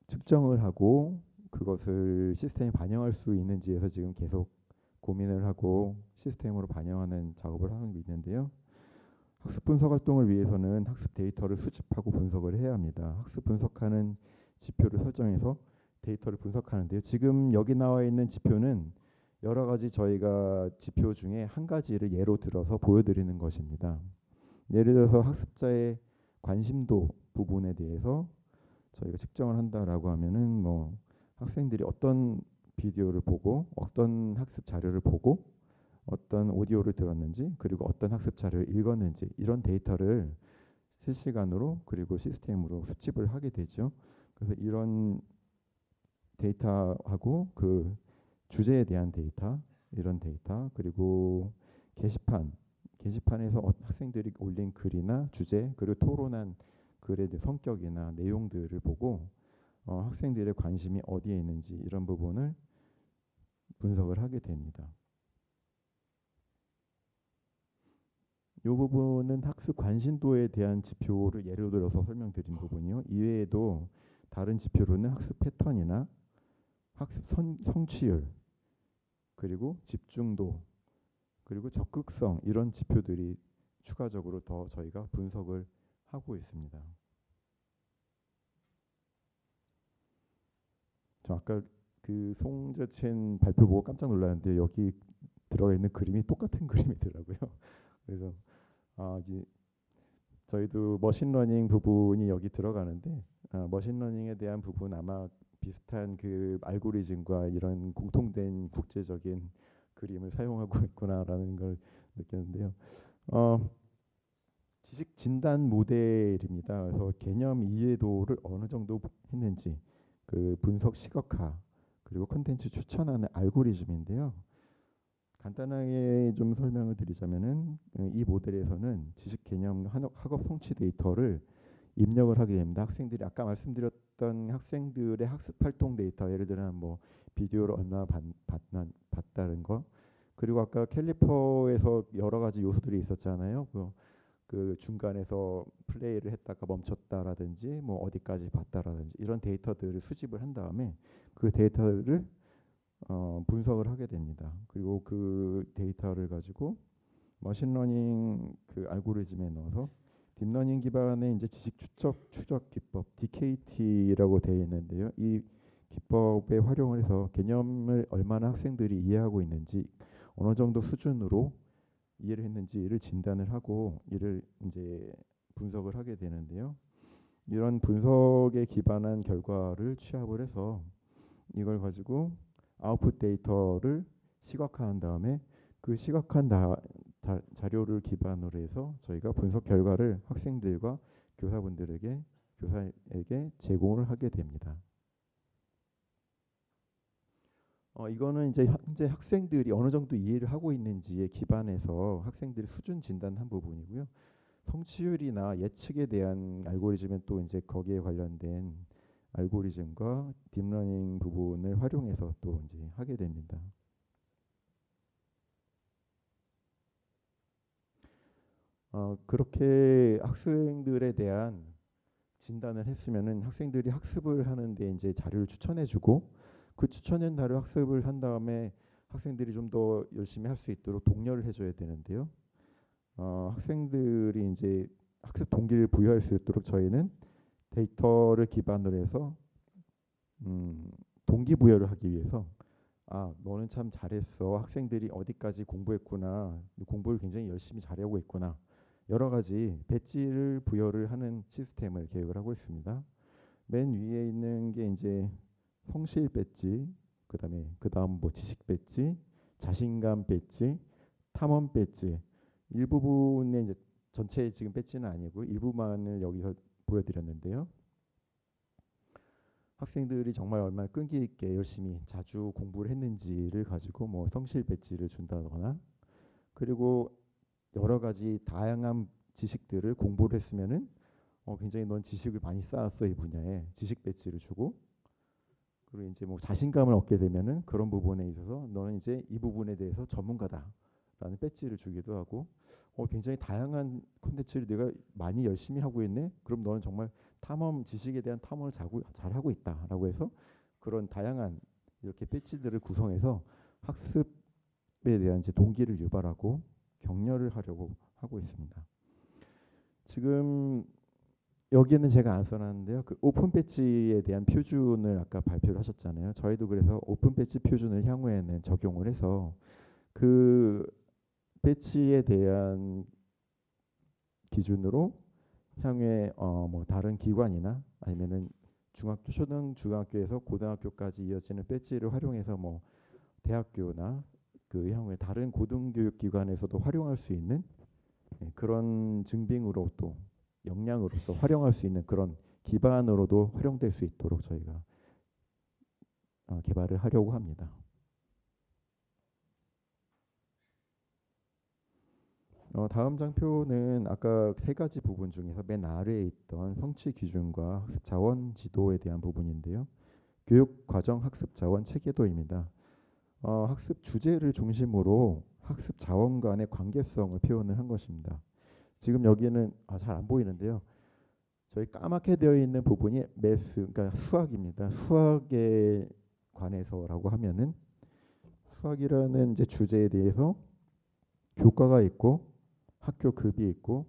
측정을 하고 그것을 시스템에 반영할 수 있는지에서 지금 계속 고민을 하고 시스템으로 반영하는 작업을 하고 있는데요. 학습 분석 활동을 위해서는 학습 데이터를 수집하고 분석을 해야 합니다. 학습 분석하는 지표를 설정해서 데이터를 분석하는데요. 지금 여기 나와 있는 지표는 여러 가지 저희가 지표 중에 한 가지를 예로 들어서 보여드리는 것입니다. 예를 들어서 학습자의 관심도 부분에 대해서 저희가 측정을 한다라고 하면은 뭐 학생들이 어떤 비디오를 보고 어떤 학습 자료를 보고 어떤 오디오를 들었는지 그리고 어떤 학습 자료를 읽었는지 이런 데이터를 실시간으로 그리고 시스템으로 수집을 하게 되죠. 그래서 이런 데이터하고 그 주제에 대한 데이터, 이런 데이터 그리고 게시판에서 학생들이 올린 글이나 주제 그리고 토론한 글의 성격이나 내용들을 보고 학생들의 관심이 어디에 있는지 이런 부분을 분석을 하게 됩니다. 이 부분은 학습 관심도에 대한 지표를 예로 들어서 설명드린 부분이요. 이외에도 다른 지표로는 학습 패턴이나 학습 성취율 그리고 집중도 그리고 적극성 이런 지표들이 추가적으로 더 저희가 분석을 하고 있습니다. 저 아까 그 송저첸 발표 보고 깜짝 놀랐는데 여기 들어가 있는 그림이 똑같은 그림이더라고요. 그래서 이제 저희도 머신러닝 부분이 여기 들어가는데 머신러닝에 대한 부분 아마 비슷한 그 알고리즘과 이런 공통된 국제적인 그림을 사용하고 있구나라는 걸 느꼈는데요. 지식 진단 모델입니다. 그래서 개념 이해도를 어느 정도 했는지 그 분석 시각화 그리고 콘텐츠 추천하는 알고리즘인데요. 간단하게 좀 설명을 드리자면은 이 모델에서는 지식 개념 학업 성취 데이터를 입력을 하게 됩니다. 학생들이 아까 말씀드렸던 학생들의 학습 활동 데이터 예를 들어 뭐 비디오를 얼마나 봤다는 거 그리고 아까 캘리퍼에서 여러 가지 요소들이 있었잖아요. 그 중간에서 플레이를 했다가 멈췄다라든지 뭐 어디까지 봤다라든지 이런 데이터들을 수집을 한 다음에 그 데이터를 분석을 하게 됩니다. 그리고 그 데이터를 가지고 머신러닝 그 알고리즘에 넣어서 딥러닝 기반의 이제 지식 추적 기법 DKT라고 되어 있는데요. 이 기법에 활용을 해서 개념을 얼마나 학생들이 이해하고 있는지 어느 정도 수준으로 이해를 했는지를 진단을 하고 이를 이제 분석을 하게 되는데요. 이런 분석에 기반한 결과를 취합을 해서 이걸 가지고 아웃풋 데이터를 시각화한 다음에 그 시각한 자료를 기반으로 해서 저희가 분석 결과를 학생들과 교사에게 제공을 하게 됩니다. 이거는 이제 현재 학생들이 어느 정도 이해를 하고 있는지에 기반해서 학생들이 수준 진단한 부분이고요. 성취율이나 예측에 대한 알고리즘은 또 이제 거기에 관련된 알고리즘과 딥러닝 부분을 활용해서 또 이제 하게 됩니다. 그렇게 학생들에 대한 진단을 했으면은 학생들이 학습을 하는데 이제 자료를 추천해주고 그 추천한 자료 학습을 한 다음에 학생들이 좀 더 열심히 할 수 있도록 독려를 해줘야 되는데요. 학생들이 이제 학습 동기를 부여할 수 있도록 저희는 데이터를 기반으로 해서 동기부여를 하기 위해서 너는 참 잘했어. 학생들이 어디까지 공부했구나. 공부를 굉장히 열심히 잘하고 있구나. 여러 가지 배지를 부여를 하는 시스템을 계획을 하고 있습니다. 맨 위에 있는 게 이제 성실 배지, 그다음 뭐 지식 배지, 자신감 배지, 탐험 배지. 일부분에 이제 전체 지금 배지는 아니고 일부만을 여기서 보여드렸는데요. 학생들이 정말 얼마나 끈기 있게 열심히 자주 공부를 했는지를 가지고 뭐 성실 배지를 준다거나 그리고 여러 가지 다양한 지식들을 공부를 했으면은 굉장히 넌 지식을 많이 쌓았어 이 분야에 지식 배지를 주고 그리고 이제 뭐 자신감을 얻게 되면은 그런 부분에 있어서 너는 이제 이 부분에 대해서 전문가다라는 배지를 주기도 하고, 굉장히 다양한 콘텐츠를 내가 많이 열심히 하고 있네. 그럼 너는 정말 탐험 지식에 대한 탐험을 잘 하고 있다라고 해서 그런 다양한 이렇게 배지들을 구성해서 학습에 대한 이제 동기를 유발하고 격려를 하려고 하고 있습니다. 지금 여기는 제가 안 써놨는데요. 그 오픈 배지에 대한 표준을 아까 발표를 하셨잖아요. 저희도 그래서 오픈 배지 표준을 향후에는 적용을 해서 그 배지에 대한 기준으로 향후에 뭐 다른 기관이나 아니면은 중학교, 초등, 중학교에서 고등학교까지 이어지는 배지를 활용해서 뭐 대학교나 그 향후에 다른 고등교육 기관에서도 활용할 수 있는 그런 증빙으로 또 역량으로서 활용할 수 있는 그런 기반으로도 활용될 수 있도록 저희가 개발을 하려고 합니다. 다음 장표는 아까 세 가지 부분 중에서 맨 아래에 있던 성취 기준과 학습 자원 지도에 대한 부분인데요. 교육 과정 학습 자원 체계도입니다. 학습 주제를 중심으로 학습 자원 간의 관계성을 표현을 한 것입니다. 지금 여기는 잘 안 보이는데요. 저희 까맣게 되어 있는 부분이 매스, 그러니까 수학입니다. 수학에 관해서라고 하면은 수학이라는 이제 주제에 대해서 교과가 있고 학교 급이 있고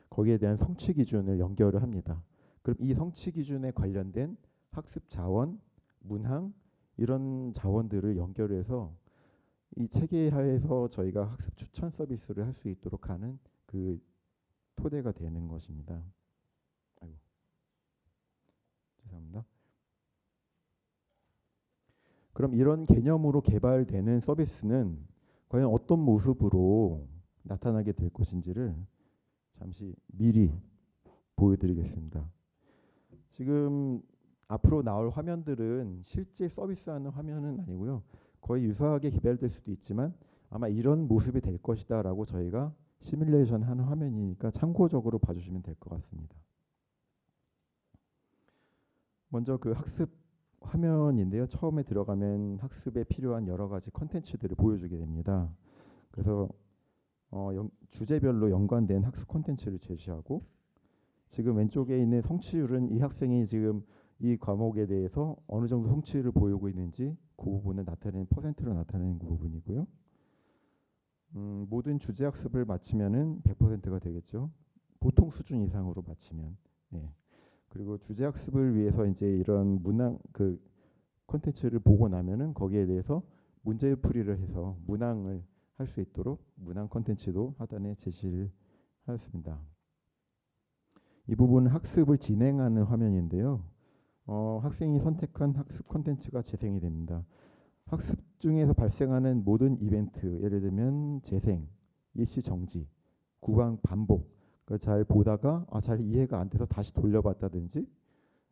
거기에 대한 성취 기준을 연결을 합니다. 그럼 이 성취 기준에 관련된 학습 자원, 문항 이런 자원들을 연결해서 이 체계 하에서 저희가 학습 추천 서비스를 할 수 있도록 하는 그 토대가 되는 것입니다. 아이고. 죄송합니다. 그럼 이런 개념으로 개발되는 서비스는 과연 어떤 모습으로 나타나게 될 것인지를 잠시 미리 보여드리겠습니다. 지금 앞으로 나올 화면들은 실제 서비스하는 화면은 아니고요. 거의 유사하게 개발될 수도 있지만 아마 이런 모습이 될 것이다라고 저희가 시뮬레이션 하는 화면이니까 참고적으로 봐주시면 될 것 같습니다. 먼저 그 학습 화면인데요. 처음에 들어가면 학습에 필요한 여러 가지 컨텐츠들을 보여주게 됩니다. 그래서 주제별로 연관된 학습 컨텐츠를 제시하고 지금 왼쪽에 있는 성취율은 이 학생이 지금 이 과목에 대해서 어느 정도 성취를 보이고 있는지 그 부분을 나타내는 퍼센트로 나타내는 그 부분이고요. 모든 주제 학습을 마치면은 100%가 되겠죠. 보통 수준 이상으로 마치면. 예. 그리고 주제 학습을 위해서 이제 이런 문항 그 콘텐츠를 보고 나면은 거기에 대해서 문제풀이를 해서 문항을 할 수 있도록 문항 콘텐츠도 하단에 제시를 하였습니다. 이 부분은 학습을 진행하는 화면인데요. 학생이 선택한 학습 콘텐츠가 재생이 됩니다. 학습 중에서 발생하는 모든 이벤트, 예를 들면 재생, 일시 정지, 구강 반복, 잘 보다가 잘 이해가 안 돼서 다시 돌려봤다든지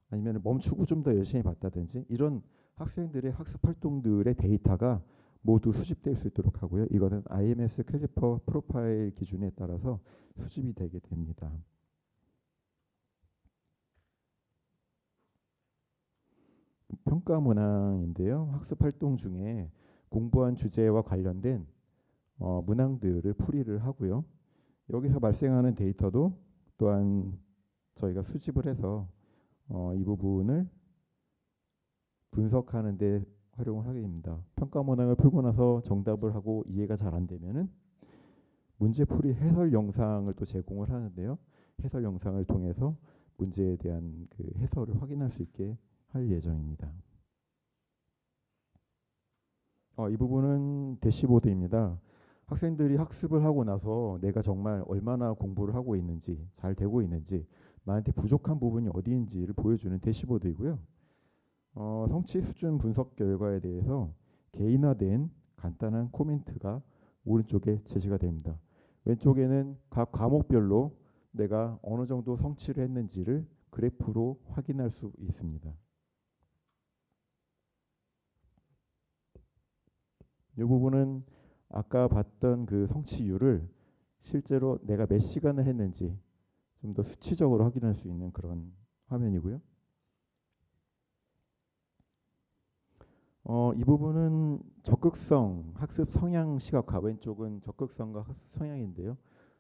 아니면 멈추고 좀 더 열심히 봤다든지 이런 학생들의 학습 활동들의 데이터가 모두 수집될 수 있도록 하고요. 이거는 IMS 캘리퍼 프로파일 기준에 따라서 수집이 되게 됩니다. 평가 문항인데요. 학습 활동 중에 공부한 주제와 관련된 문항들을 풀이를 하고요. 여기서 발생하는 데이터도 또한 저희가 수집을 해서 이 부분을 분석하는 데 활용을 하게 됩니다. 평가 문항을 풀고 나서 정답을 하고 이해가 잘 안 되면은 문제풀이 해설 영상을 또 제공을 하는데요. 해설 영상을 통해서 문제에 대한 그 해설을 확인할 수 있게 할 예정입니다. 이 부분은 대시보드입니다. 학생들이 학습을 하고 나서 내가 정말 얼마나 공부를 하고 있는지 잘 되고 있는지 나한테 부족한 부분이 어디인지를 보여주는 대시보드이고요. 성취 수준 분석 결과에 대해서 개인화된 간단한 코멘트가 오른쪽에 제시가 됩니다. 왼쪽에는 각 과목별로 내가 어느 정도 성취를 했는지를 그래프로 확인할 수 있습니다. 이 부분은 아까 봤던 그 성취율을 실제로 내가 몇 시간을 했는지 좀 더 수치적으로 확인할 수 있는 그런 화면이고요. 이 부분은 적극성, 학습 성향 시각화, 왼쪽은 적극성과 학습 성향인데요.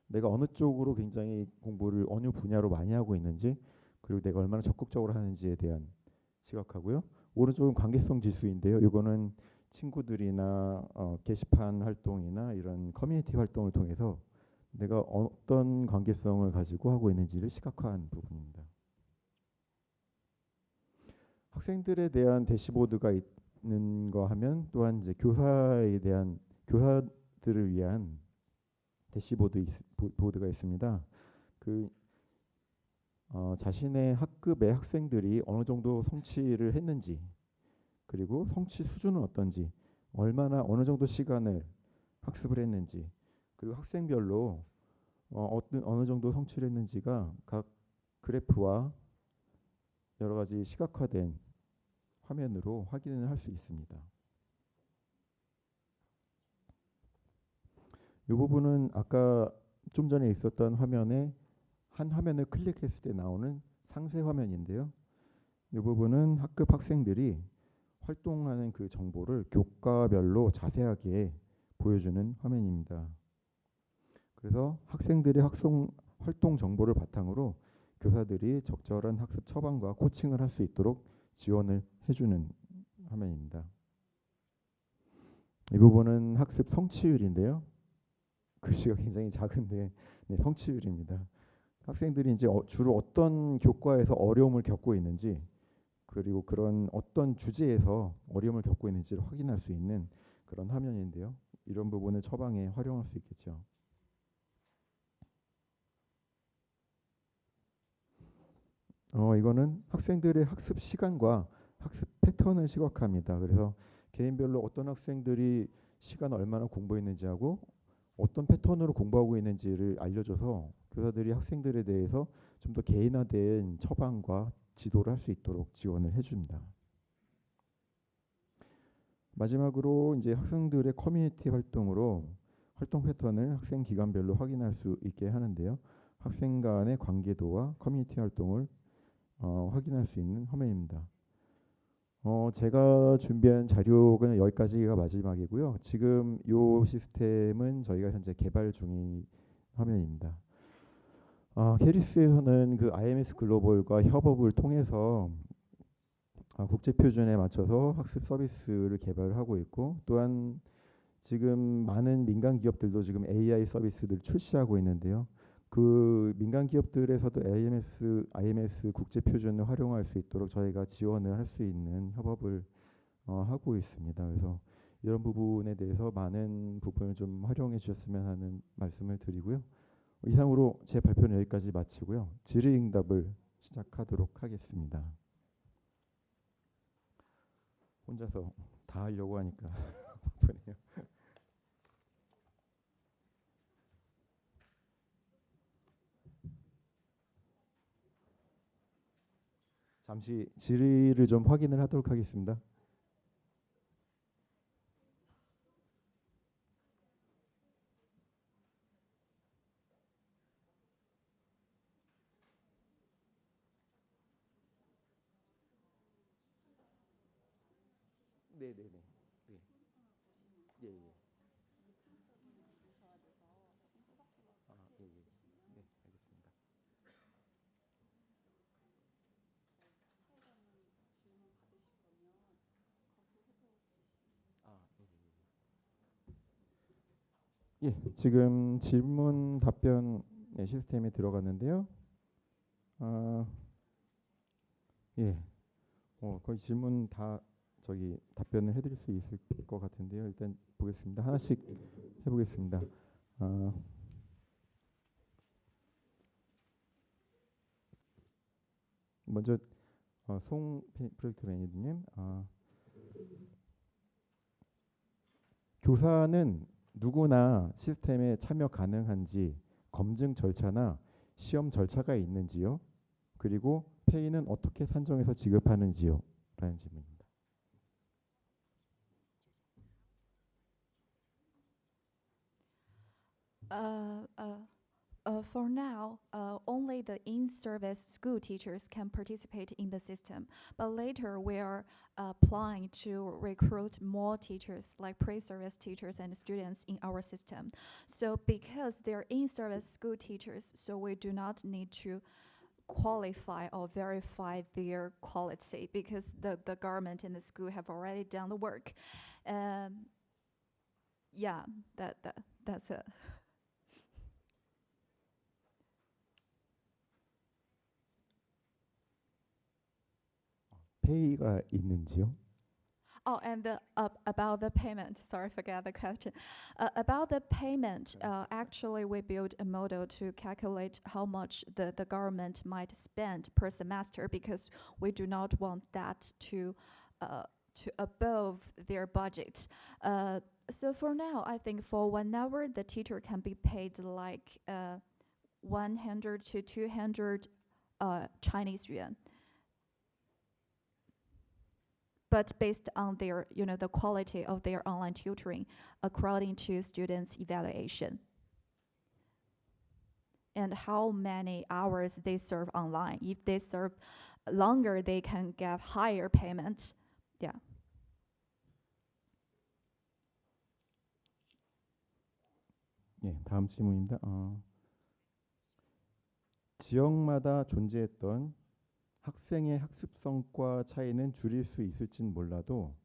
내가 어느 쪽으로 굉장히 공부를 어느 분야로 많이 하고 있는지, 그리고 내가 얼마나 적극적으로 하는지에 대한 시각화고요. 오른쪽은 관계성 지수인데요. 이거는 친구들이나 게시판 활동이나 이런 커뮤니티 활동을 통해서 내가 어떤 관계성을 가지고 하고 있는지를 시각화한 부분입니다. 학생들에 대한 대시보드가 있는가 하면 또한 이제 교사들을 위한 대시보드가 있습니다. 자신의 학급의 학생들이 어느 정도 성취를 했는지, 그리고 성취 수준은 어떤지, 어느 정도 시간을 학습을 했는지, 그리고 학생별로 어느 정도 성취를 했는지가 각 그래프와 여러 가지 시각화된 화면으로 확인을 할 수 있습니다. 이 부분은 아까 좀 전에 있었던 화면에 한 화면을 클릭했을 때 나오는 상세 화면인데요. 이 부분은 학급 학생들이 활동하는 그 정보를 교과별로 자세하게 보여주는 화면입니다. 그래서 학생들의 활동 정보를 바탕으로 교사들이 적절한 학습 처방과 코칭을 할 수 있도록 지원을 해주는 화면입니다. 이 부분은 학습 성취율인데요. 글씨가 굉장히 작은데 성취율입니다. 학생들이 이제 주로 어떤 교과에서 어려움을 겪고 있는지, 그리고 그런 어떤 주제에서 어려움을 겪고 있는지를 확인할 수 있는 그런 화면인데요. 이런 부분을 처방에 활용할 수 있겠죠. 이거는 학생들의 학습 시간과 학습 패턴을 시각화합니다. 그래서 개인별로 어떤 학생들이 시간 얼마나 공부했는지 하고 어떤 패턴으로 공부하고 있는지를 알려줘서 교사들이 학생들에 대해서 좀 더 개인화된 처방과 지도를 할 수 있도록 지원을 해줍니다. 마지막으로 이제 학생들의 커뮤니티 활동으로 활동 패턴을 학생 기간별로 확인할 수 있게 하는데요. 학생 간의 관계도와 커뮤니티 활동을 확인할 수 있는 화면입니다. 제가 준비한 자료가 여기까지가 마지막이고요. 지금 이 시스템은 저희가 현재 개발 중인 화면입니다. 캐리스에서는 그 IMS 글로벌과 협업을 통해서 국제 표준에 맞춰서 학습 서비스를 개발하고 있고, 또한 지금 많은 민간 기업들도 지금 AI 서비스를 출시하고 있는데요. 그 민간 기업들에서도 IMS 국제 표준을 활용할 수 있도록 저희가 지원을 할 수 있는 협업을 하고 있습니다. 그래서 이런 부분에 대해서 많은 부분을 좀 활용해 주셨으면 하는 말씀을 드리고요. 이상으로 제 발표는 여기까지 마치고요. 질의응답을 시작하도록 하겠습니다. 혼자서 다 하려고 하니까 바쁘네요. 잠시 질의를 좀 확인을 하도록 하겠습니다. 네. 예. 네, 알겠습니다. 예, 지금 질문 답변 시스템에 들어갔는데요. 예, 거의 질문 다 답변을 해드릴 수 있을 것 같은데요. 일단 보겠습니다. 하나씩 해보겠습니다. 먼저 송 프로젝트 매니저님, 교사는 누구나 시스템에 참여 가능한지 검증 절차나 시험 절차가 있는지요? 그리고 페이는 어떻게 산정해서 지급하는지요? 라는 질문입니다. For now, only the in-service school teachers can participate in the system. But later, we are applying to recruit more teachers, like pre-service teachers and students in our system. So because they're in-service school teachers, so we do not need to qualify or verify their quality because the government and the school have already done the work. Yeah, that's it. 페이가 있는지요? Oh, and about the payment, sorry, forget the question. About the payment, actually we built a model to calculate how much the government might spend per semester because we do not want that to above their budget. So for now, I think for 1 hour, the teacher can be paid like 100 to 200 Chinese yuan. But based on their, the quality of their online tutoring according to students' evaluation. And how many hours they serve online. If they serve longer, they can get higher payment. Yeah. 예, 다음 질문입니다. 지역마다 존재했던 학생의 학습 성과 차이는 줄일 수 있을진 몰라도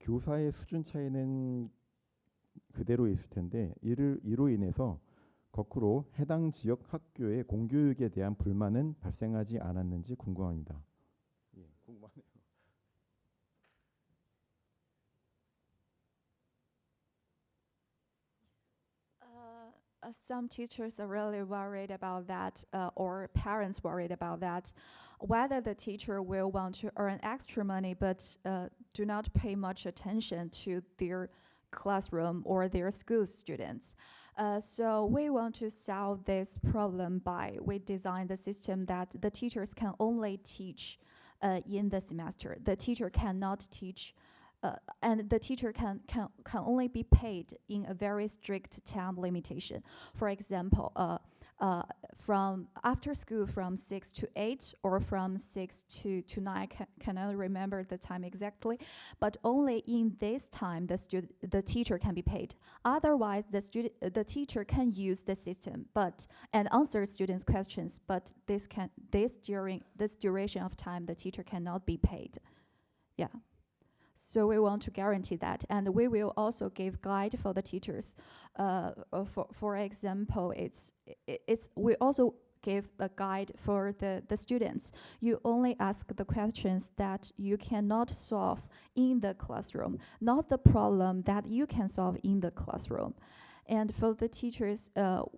교사의 수준 차이는 그대로 있을 텐데 이로 인해서 거꾸로 해당 지역 학교의 공교육에 대한 불만은 발생하지 않았는지 궁금합니다. 예, 궁금하네요. Some teachers are really worried about that, or parents worried about that, whether the teacher will want to earn extra money but do not pay much attention to their classroom or their school students. So we want to solve this problem by we design the system that the teachers can only teach in the semester. The teacher cannot teach and the teacher can only be paid in a very strict time limitation. For example, from after school from 6 to 8 or from 6 to 9, cannot remember the time exactly, but only in this time the teacher can be paid. Otherwise, the teacher can use the system and answer students' questions, but during this duration of time the teacher cannot be paid. Yeah. So we want to guarantee that, and we will also give guide for the teachers. For example, we also give the guide for the students. You only ask the questions that you cannot solve in the classroom, not the problem that you can solve in the classroom. And for the teachers,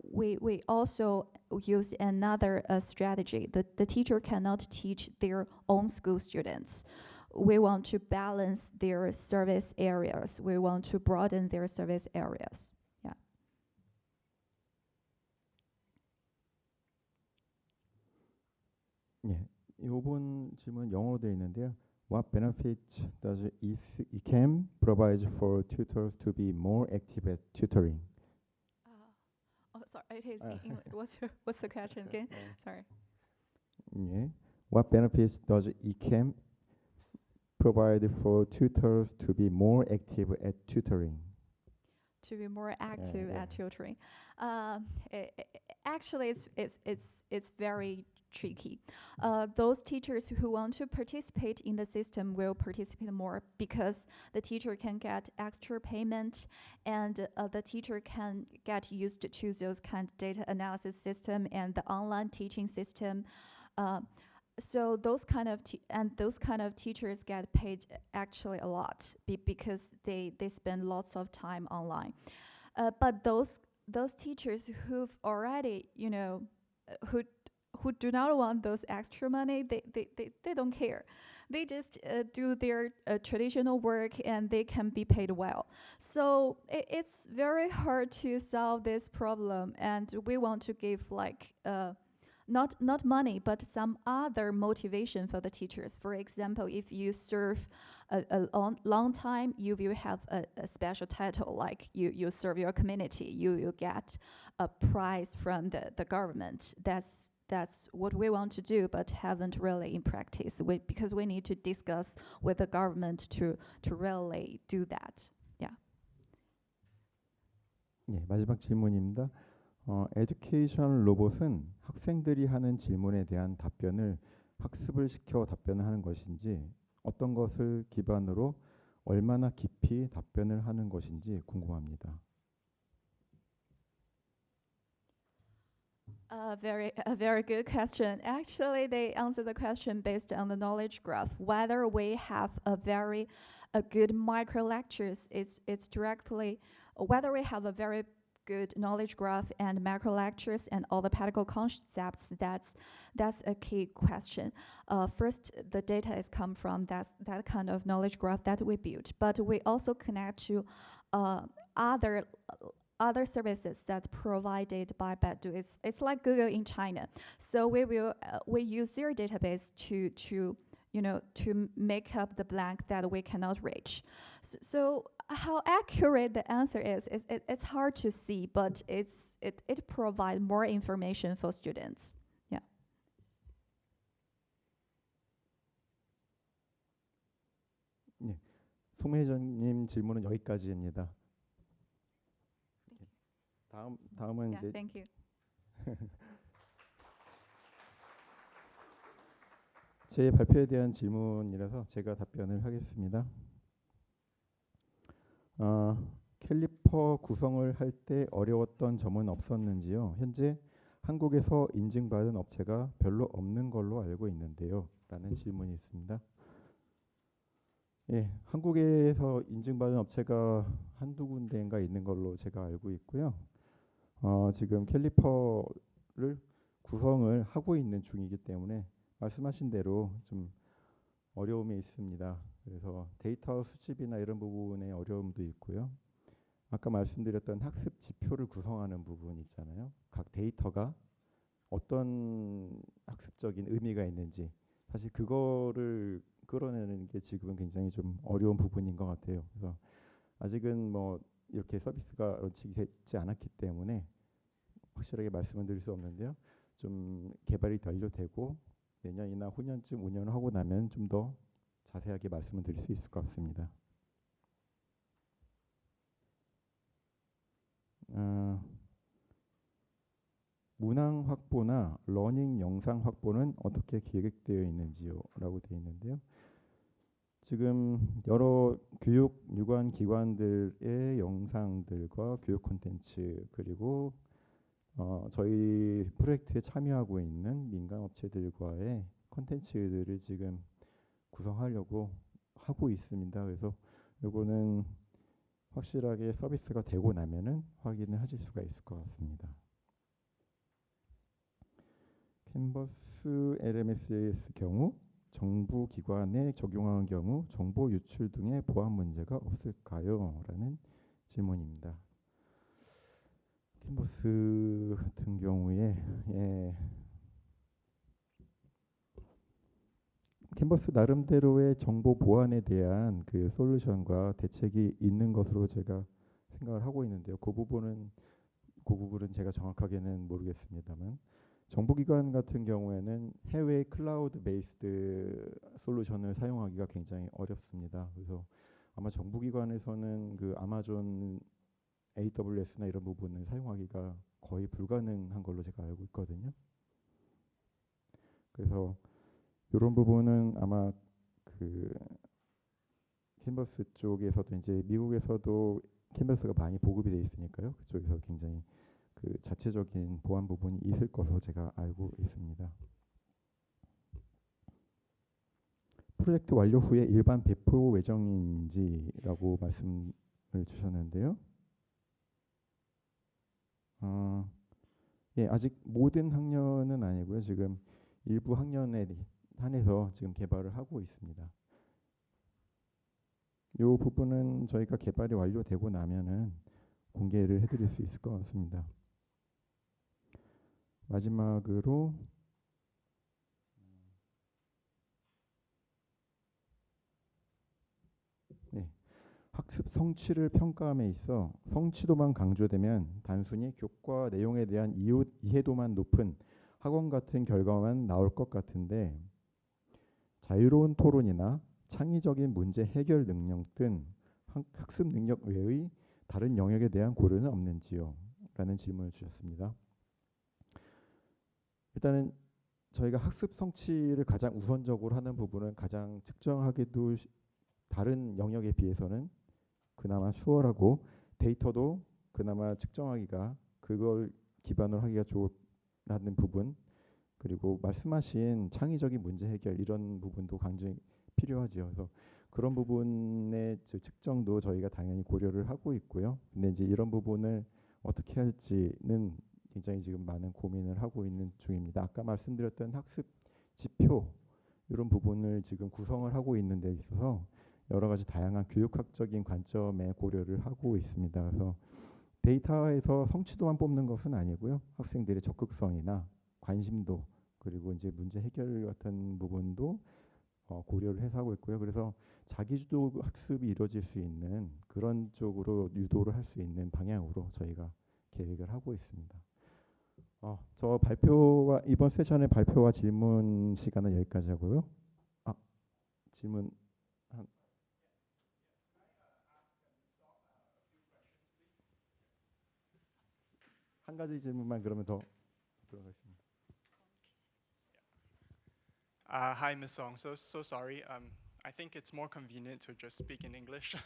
we also use another strategy. The teacher cannot teach their own school students. We want to balance their service areas. We want to broaden their service areas. Yeah. 예, 이번 질문 영어로 되어 있는데요. What benefits does eCam provide for tutors to be more active at tutoring? Oh, sorry, it is in English. What's the question again? Sorry. 예, What benefits does eCam provide for tutors to be more active at tutoring? To be more active yeah. at tutoring. Actually, it's very tricky. Those teachers who want to participate in the system will participate more because the teacher can get extra payment, and the teacher can get used to those kind of data analysis system and the online teaching system. So those kind of teachers get paid actually a lot because they spend lots of time online. But those teachers who've already, who do not want those extra money, they don't care. They just do their traditional work and they can be paid well. So it's very hard to solve this problem, and we want to give not money, but some other motivation for the teachers. For example, if you serve a long time, you will have a special title, like you serve your community, you get a prize from the government. That's what we want to do, but haven't really in practice. Because we need to discuss with the government to really do that. Yeah. 예, 마지막 질문입니다. 에듀케이션 로봇은 학생들이 하는 질문에 대한 답변을 학습을 시켜 답변을 하는 것인지, 어떤 것을 기반으로 얼마나 깊이 답변을 하는 것인지 궁금합니다. A very good question. Actually, they answer the question based on the knowledge graph. Whether we have a good micro lectures, it's directly whether we have a very good knowledge graph and macro lectures and all the pedagogical concepts. That's a key question. First, the data is come from that kind of knowledge graph that we built, but we also connect to other services that provided by Baidu. It's like Google in China. So we use their database to make up the blank that we cannot reach. So how accurate the answer is it's hard to see, but it provides more information for students. Yeah. 네, 송혜정님 질문은 여기까지입니다. 다음은 Yeah, 이제 thank you. 제 발표에 대한 질문이라서 제가 답변을 하겠습니다. 캘리퍼 구성을 할 때 어려웠던 점은 없었는지요? 현재 한국에서 인증받은 업체가 별로 없는 걸로 알고 있는데요. 라는 질문이 있습니다. 예, 한국에서 인증받은 업체가 한두 군데인가 있는 걸로 제가 알고 있고요. 지금 캘리퍼를 구성을 하고 있는 중이기 때문에 말씀하신 대로 좀 어려움이 있습니다. 그래서 데이터 수집이나 이런 부분에 어려움도 있고요. 아까 말씀드렸던 학습 지표를 구성하는 부분 있잖아요. 각 데이터가 어떤 학습적인 의미가 있는지, 사실 그거를 끌어내는 게 지금은 굉장히 좀 어려운 부분인 것 같아요. 그래서 아직은 뭐 이렇게 서비스가 런칭되지 않았기 때문에 확실하게 말씀을 드릴 수 없는데요. 좀 개발이 완료되고 내년이나 후년쯤 운영을 하고 나면 좀 더 자세하게 말씀을 드릴 수 있을 것 같습니다. 문항 확보나 러닝 영상 확보는 어떻게 계획되어 있는지요? 라고 되어 있는데요. 지금 여러 교육 유관 기관들의 영상들과 교육 콘텐츠, 그리고 저희 프로젝트에 참여하고 있는 민간 업체들과의 콘텐츠들을 지금 구성하려고 하고 있습니다. 그래서 요거는 확실하게 서비스가 되고 나면은 확인을 하실 수가 있을 것 같습니다. 캔버스 LMS의 경우 정부 기관에 적용하는 경우 정보 유출 등의 보안 문제가 없을까요? 라는 질문입니다. 캔버스 같은 경우에 캔버스 나름대로의 정보 보안에 대한 그 솔루션과 대책이 있는 것으로 제가 생각을 하고 있는데요. 그 부분은 제가 정확하게는 모르겠습니다만, 정부기관 같은 경우에는 해외 클라우드 베이스드 솔루션을 사용하기가 굉장히 어렵습니다. 그래서 아마 정부기관에서는 그 아마존 AWS나 이런 부분을 사용하기가 거의 불가능한 걸로 제가 알고 있거든요. 그래서 이런 부분은 아마 그 캔버스 쪽에서도, 이제 미국에서도 캔버스가 많이 보급이 돼 있으니까요. 그쪽에서 굉장히 그 자체적인 보안 부분이 있을 것으로 제가 알고 있습니다. 프로젝트 완료 후에 일반 배포 예정인지라고 말씀을 주셨는데요. 예, 아직 모든 학년은 아니고요. 지금 일부 학년에 한해서 지금 개발을 하고 있습니다. 이 부분은 저희가 개발이 완료되고 나면은 공개를 해드릴 수 있을 것 같습니다. 마지막으로 학습 성취를 평가함에 있어 성취도만 강조되면 단순히 교과 내용에 대한 이해도만 높은 학원 같은 결과만 나올 것 같은데 자유로운 토론이나 창의적인 문제 해결 능력 등 학습 능력 외의 다른 영역에 대한 고려는 없는지요? 라는 질문을 주셨습니다. 일단은 저희가 학습 성취를 가장 우선적으로 하는 부분은 가장 측정하기도 다른 영역에 비해서는 그나마 수월하고 데이터도 그나마 측정하기가 그걸 기반으로 하기가 좋은 부분, 그리고 말씀하신 창의적인 문제 해결 이런 부분도 굉장히 필요하지요. 그래서 그런 부분의 측정도 저희가 당연히 고려를 하고 있고요. 근데 이제 이런 부분을 어떻게 할지는 굉장히 지금 많은 고민을 하고 있는 중입니다. 아까 말씀드렸던 학습 지표 이런 부분을 지금 구성을 하고 있는 데 있어서 여러 가지 다양한 교육학적인 관점에 고려를 하고 있습니다. 그래서 데이터에서 성취도만 뽑는 것은 아니고요. 학생들의 적극성이나 관심도 그리고 이제 문제 해결 같은 부분도 고려를 해서 하고 있고요. 그래서 자기주도 학습이 이루어질 수 있는 그런 쪽으로 유도를 할 수 있는 방향으로 저희가 계획을 하고 있습니다. 저 발표와 이번 세션의 발표와 질문 시간은 여기까지 하고요. 질문 한 가지 질문만 그러면 더 들어가겠습니다. Hi, Ms. Song. So sorry. I think it's more convenient to just speak in English.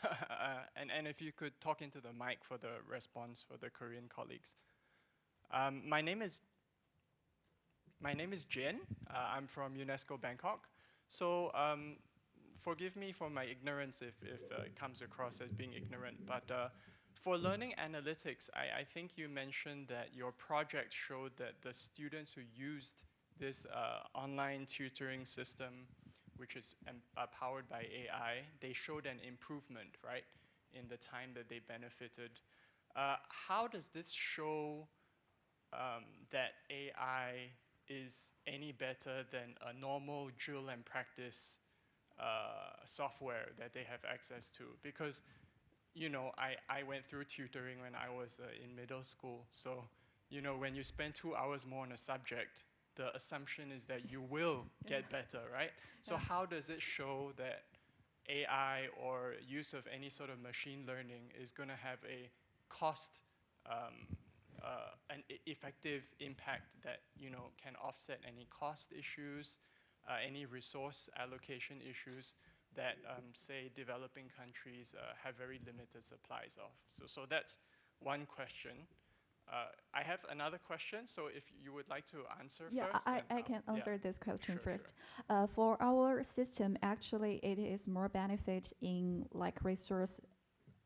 And if you could talk into the mic for the response for the Korean colleagues. My name is Jin. I'm from UNESCO Bangkok. So forgive me for my ignorance if it comes across as being ignorant. But for learning analytics, I think you mentioned that your project showed that the students who used this online tutoring system, which is powered by AI, they showed an improvement, right, in the time that they benefited. How does this show that AI is any better than a normal drill and practice software that they have access to? Because, you know, I went through tutoring when I was in middle school. So, you know, when you spend 2 hours more on a subject, the assumption is that you will get better, right? So how does it show that AI or use of any sort of machine learning is going to have a cost, an effective impact that, you know, can offset any cost issues, any resource allocation issues that, say, developing countries have very limited supplies of? So that's one question. I have another question, so if you would like to answer first. I can answer this question Sure, first. For our system, actually, it is more benefit in like resource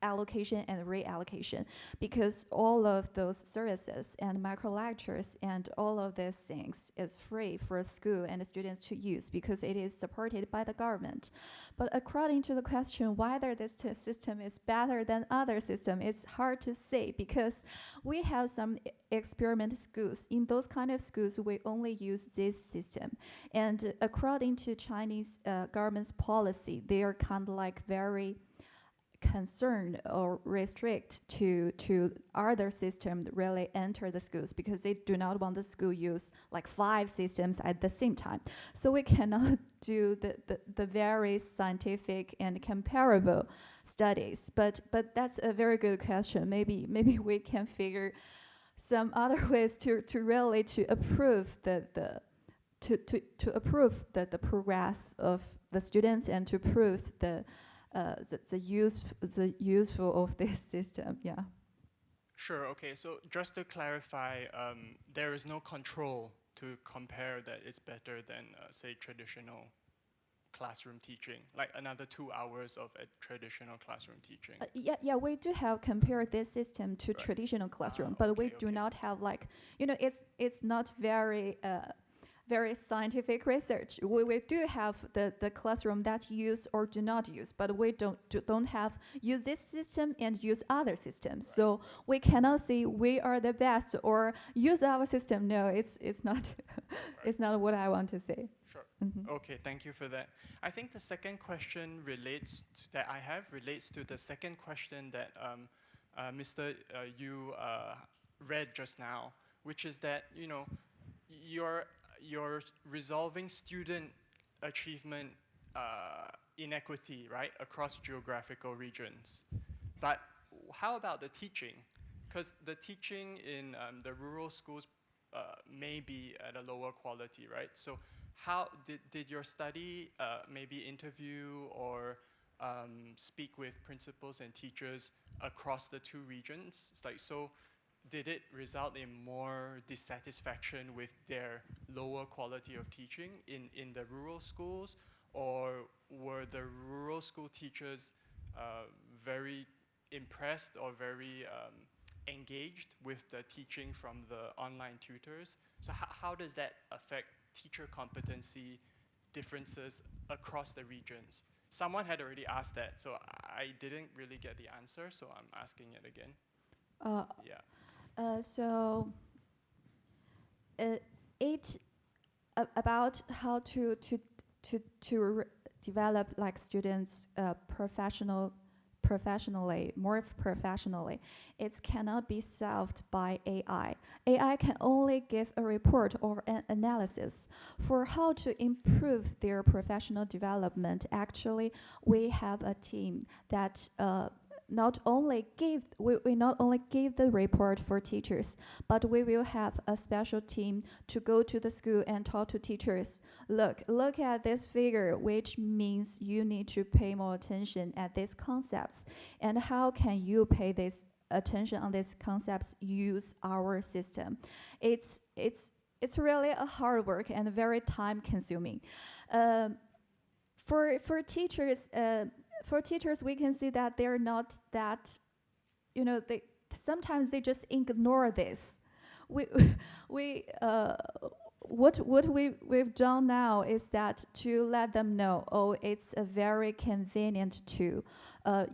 allocation and reallocation, because all of those services and micro lectures and all of these things is free for school and the students to use because it is supported by the government. But according to the question whether this system is better than other system, it's hard to say because we have some experiment schools. In those kind of schools, we only use this system. And according to Chinese government's policy, they are kind of like very concerned or restrict to other systems really enter the schools because they do not want the school use like 5 systems at the same time. So we cannot do the very scientific and comparable studies. But that's a very good question. Maybe we can figure some other ways to really to approve the progress of the students and to prove the useful of this system. Yeah. Sure. Okay. So just to clarify, there is no control to compare that it's better than, say, traditional classroom teaching, like another 2 hours of a traditional classroom teaching. Yeah, we do have compared this system to traditional classroom, but we do not have like, you know, it's not very very scientific research. We do have the classroom that use or do not use, but we don't have use this system and use other systems. So we cannot say we are the best or use our system. No, it's not. It's not what I want to say. Sure. Mhm. Okay, thank you for that. I think the second question relates to the second question that Mr. Yu read just now, which is that you're resolving student achievement inequity, right, across geographical regions. But how about the teaching? Because the teaching in the rural schools may be at a lower quality, right? So how did your study maybe interview or speak with principals and teachers across the two regions? It's like, so did it result in more dissatisfaction with their lower quality of teaching in the rural schools, or were the rural school teachers very impressed or very engaged with the teaching from the online tutors? So how does that affect teacher competency differences across the regions? Someone had already asked that, so I didn't really get the answer, so I'm asking it again. Yeah. So it about how to develop like students professionally, more professionally. It cannot be solved by AI. AI can only give a report or an analysis. For how to improve their professional development, actually, we have a team that not only give the report for teachers, but we will have a special team to go to the school and talk to teachers. Look at this figure, which means you need to pay more attention at these concepts. And how can you pay this attention on these concepts? Use our system. It's really a hard work and very time consuming. For teachers. For teachers, we can see that they're not that, sometimes they just ignore this. What we've done now is that to let them know, it's a very convenient to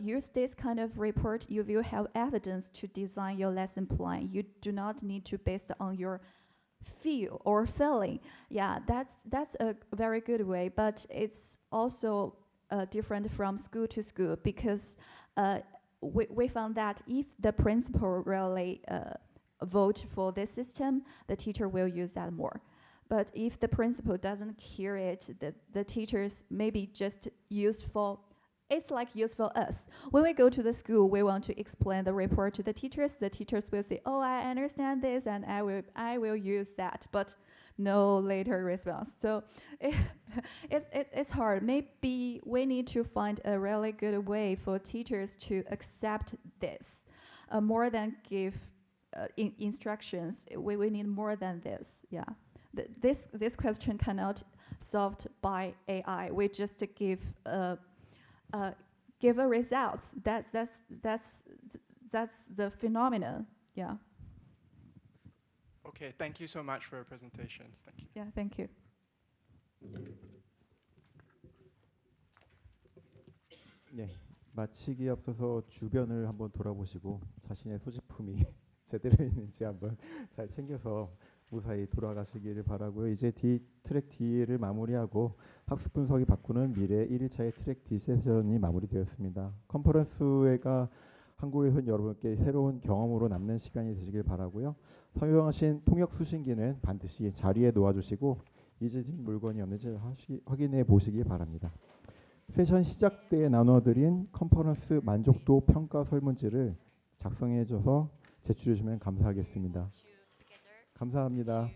use this kind of report. You will have evidence to design your lesson plan. You do not need to base it on your feel or feeling. Yeah, that's a very good way, but it's also different from school to school, because we found that if the principal really vote for this system, the teacher will use that more. But if the principal doesn't hear it, the teachers maybe just useful. It's like useful us. When we go to the school, we want to explain the report to the teachers. The teachers will say, I understand this, and I will use that. But no later response. So it's hard. Maybe we need to find a really good way for teachers to accept this, more than give instructions. We need more than this. Yeah, this question cannot solved by AI. We just give a result. That's the phenomenon. Yeah. Okay, thank you so much for your presentations. Thank you. Yeah, thank you. 네, 마치기에 앞서서 주변을 한번 돌아보시고 자신의 소지품이 제대로 있는지 한번 잘 챙겨서 무사히 돌아가시기를 바라고요. 이제 트랙 D를 마무리하고 학습 분석이 바꾸는 미래 1일차의 트랙 D 세션이 마무리되었습니다. 컨퍼런스회가 한국에선 여러분께 새로운 경험으로 남는 시간이 되시길 바라고요. 사용하신 통역 수신기는 반드시 자리에 놓아주시고 잊으신 물건이 없는지 확인해 보시기 바랍니다. 세션 시작 때 나눠드린 컨퍼런스 만족도 평가 설문지를 작성해줘서 제출해 주시면 감사하겠습니다. 감사합니다.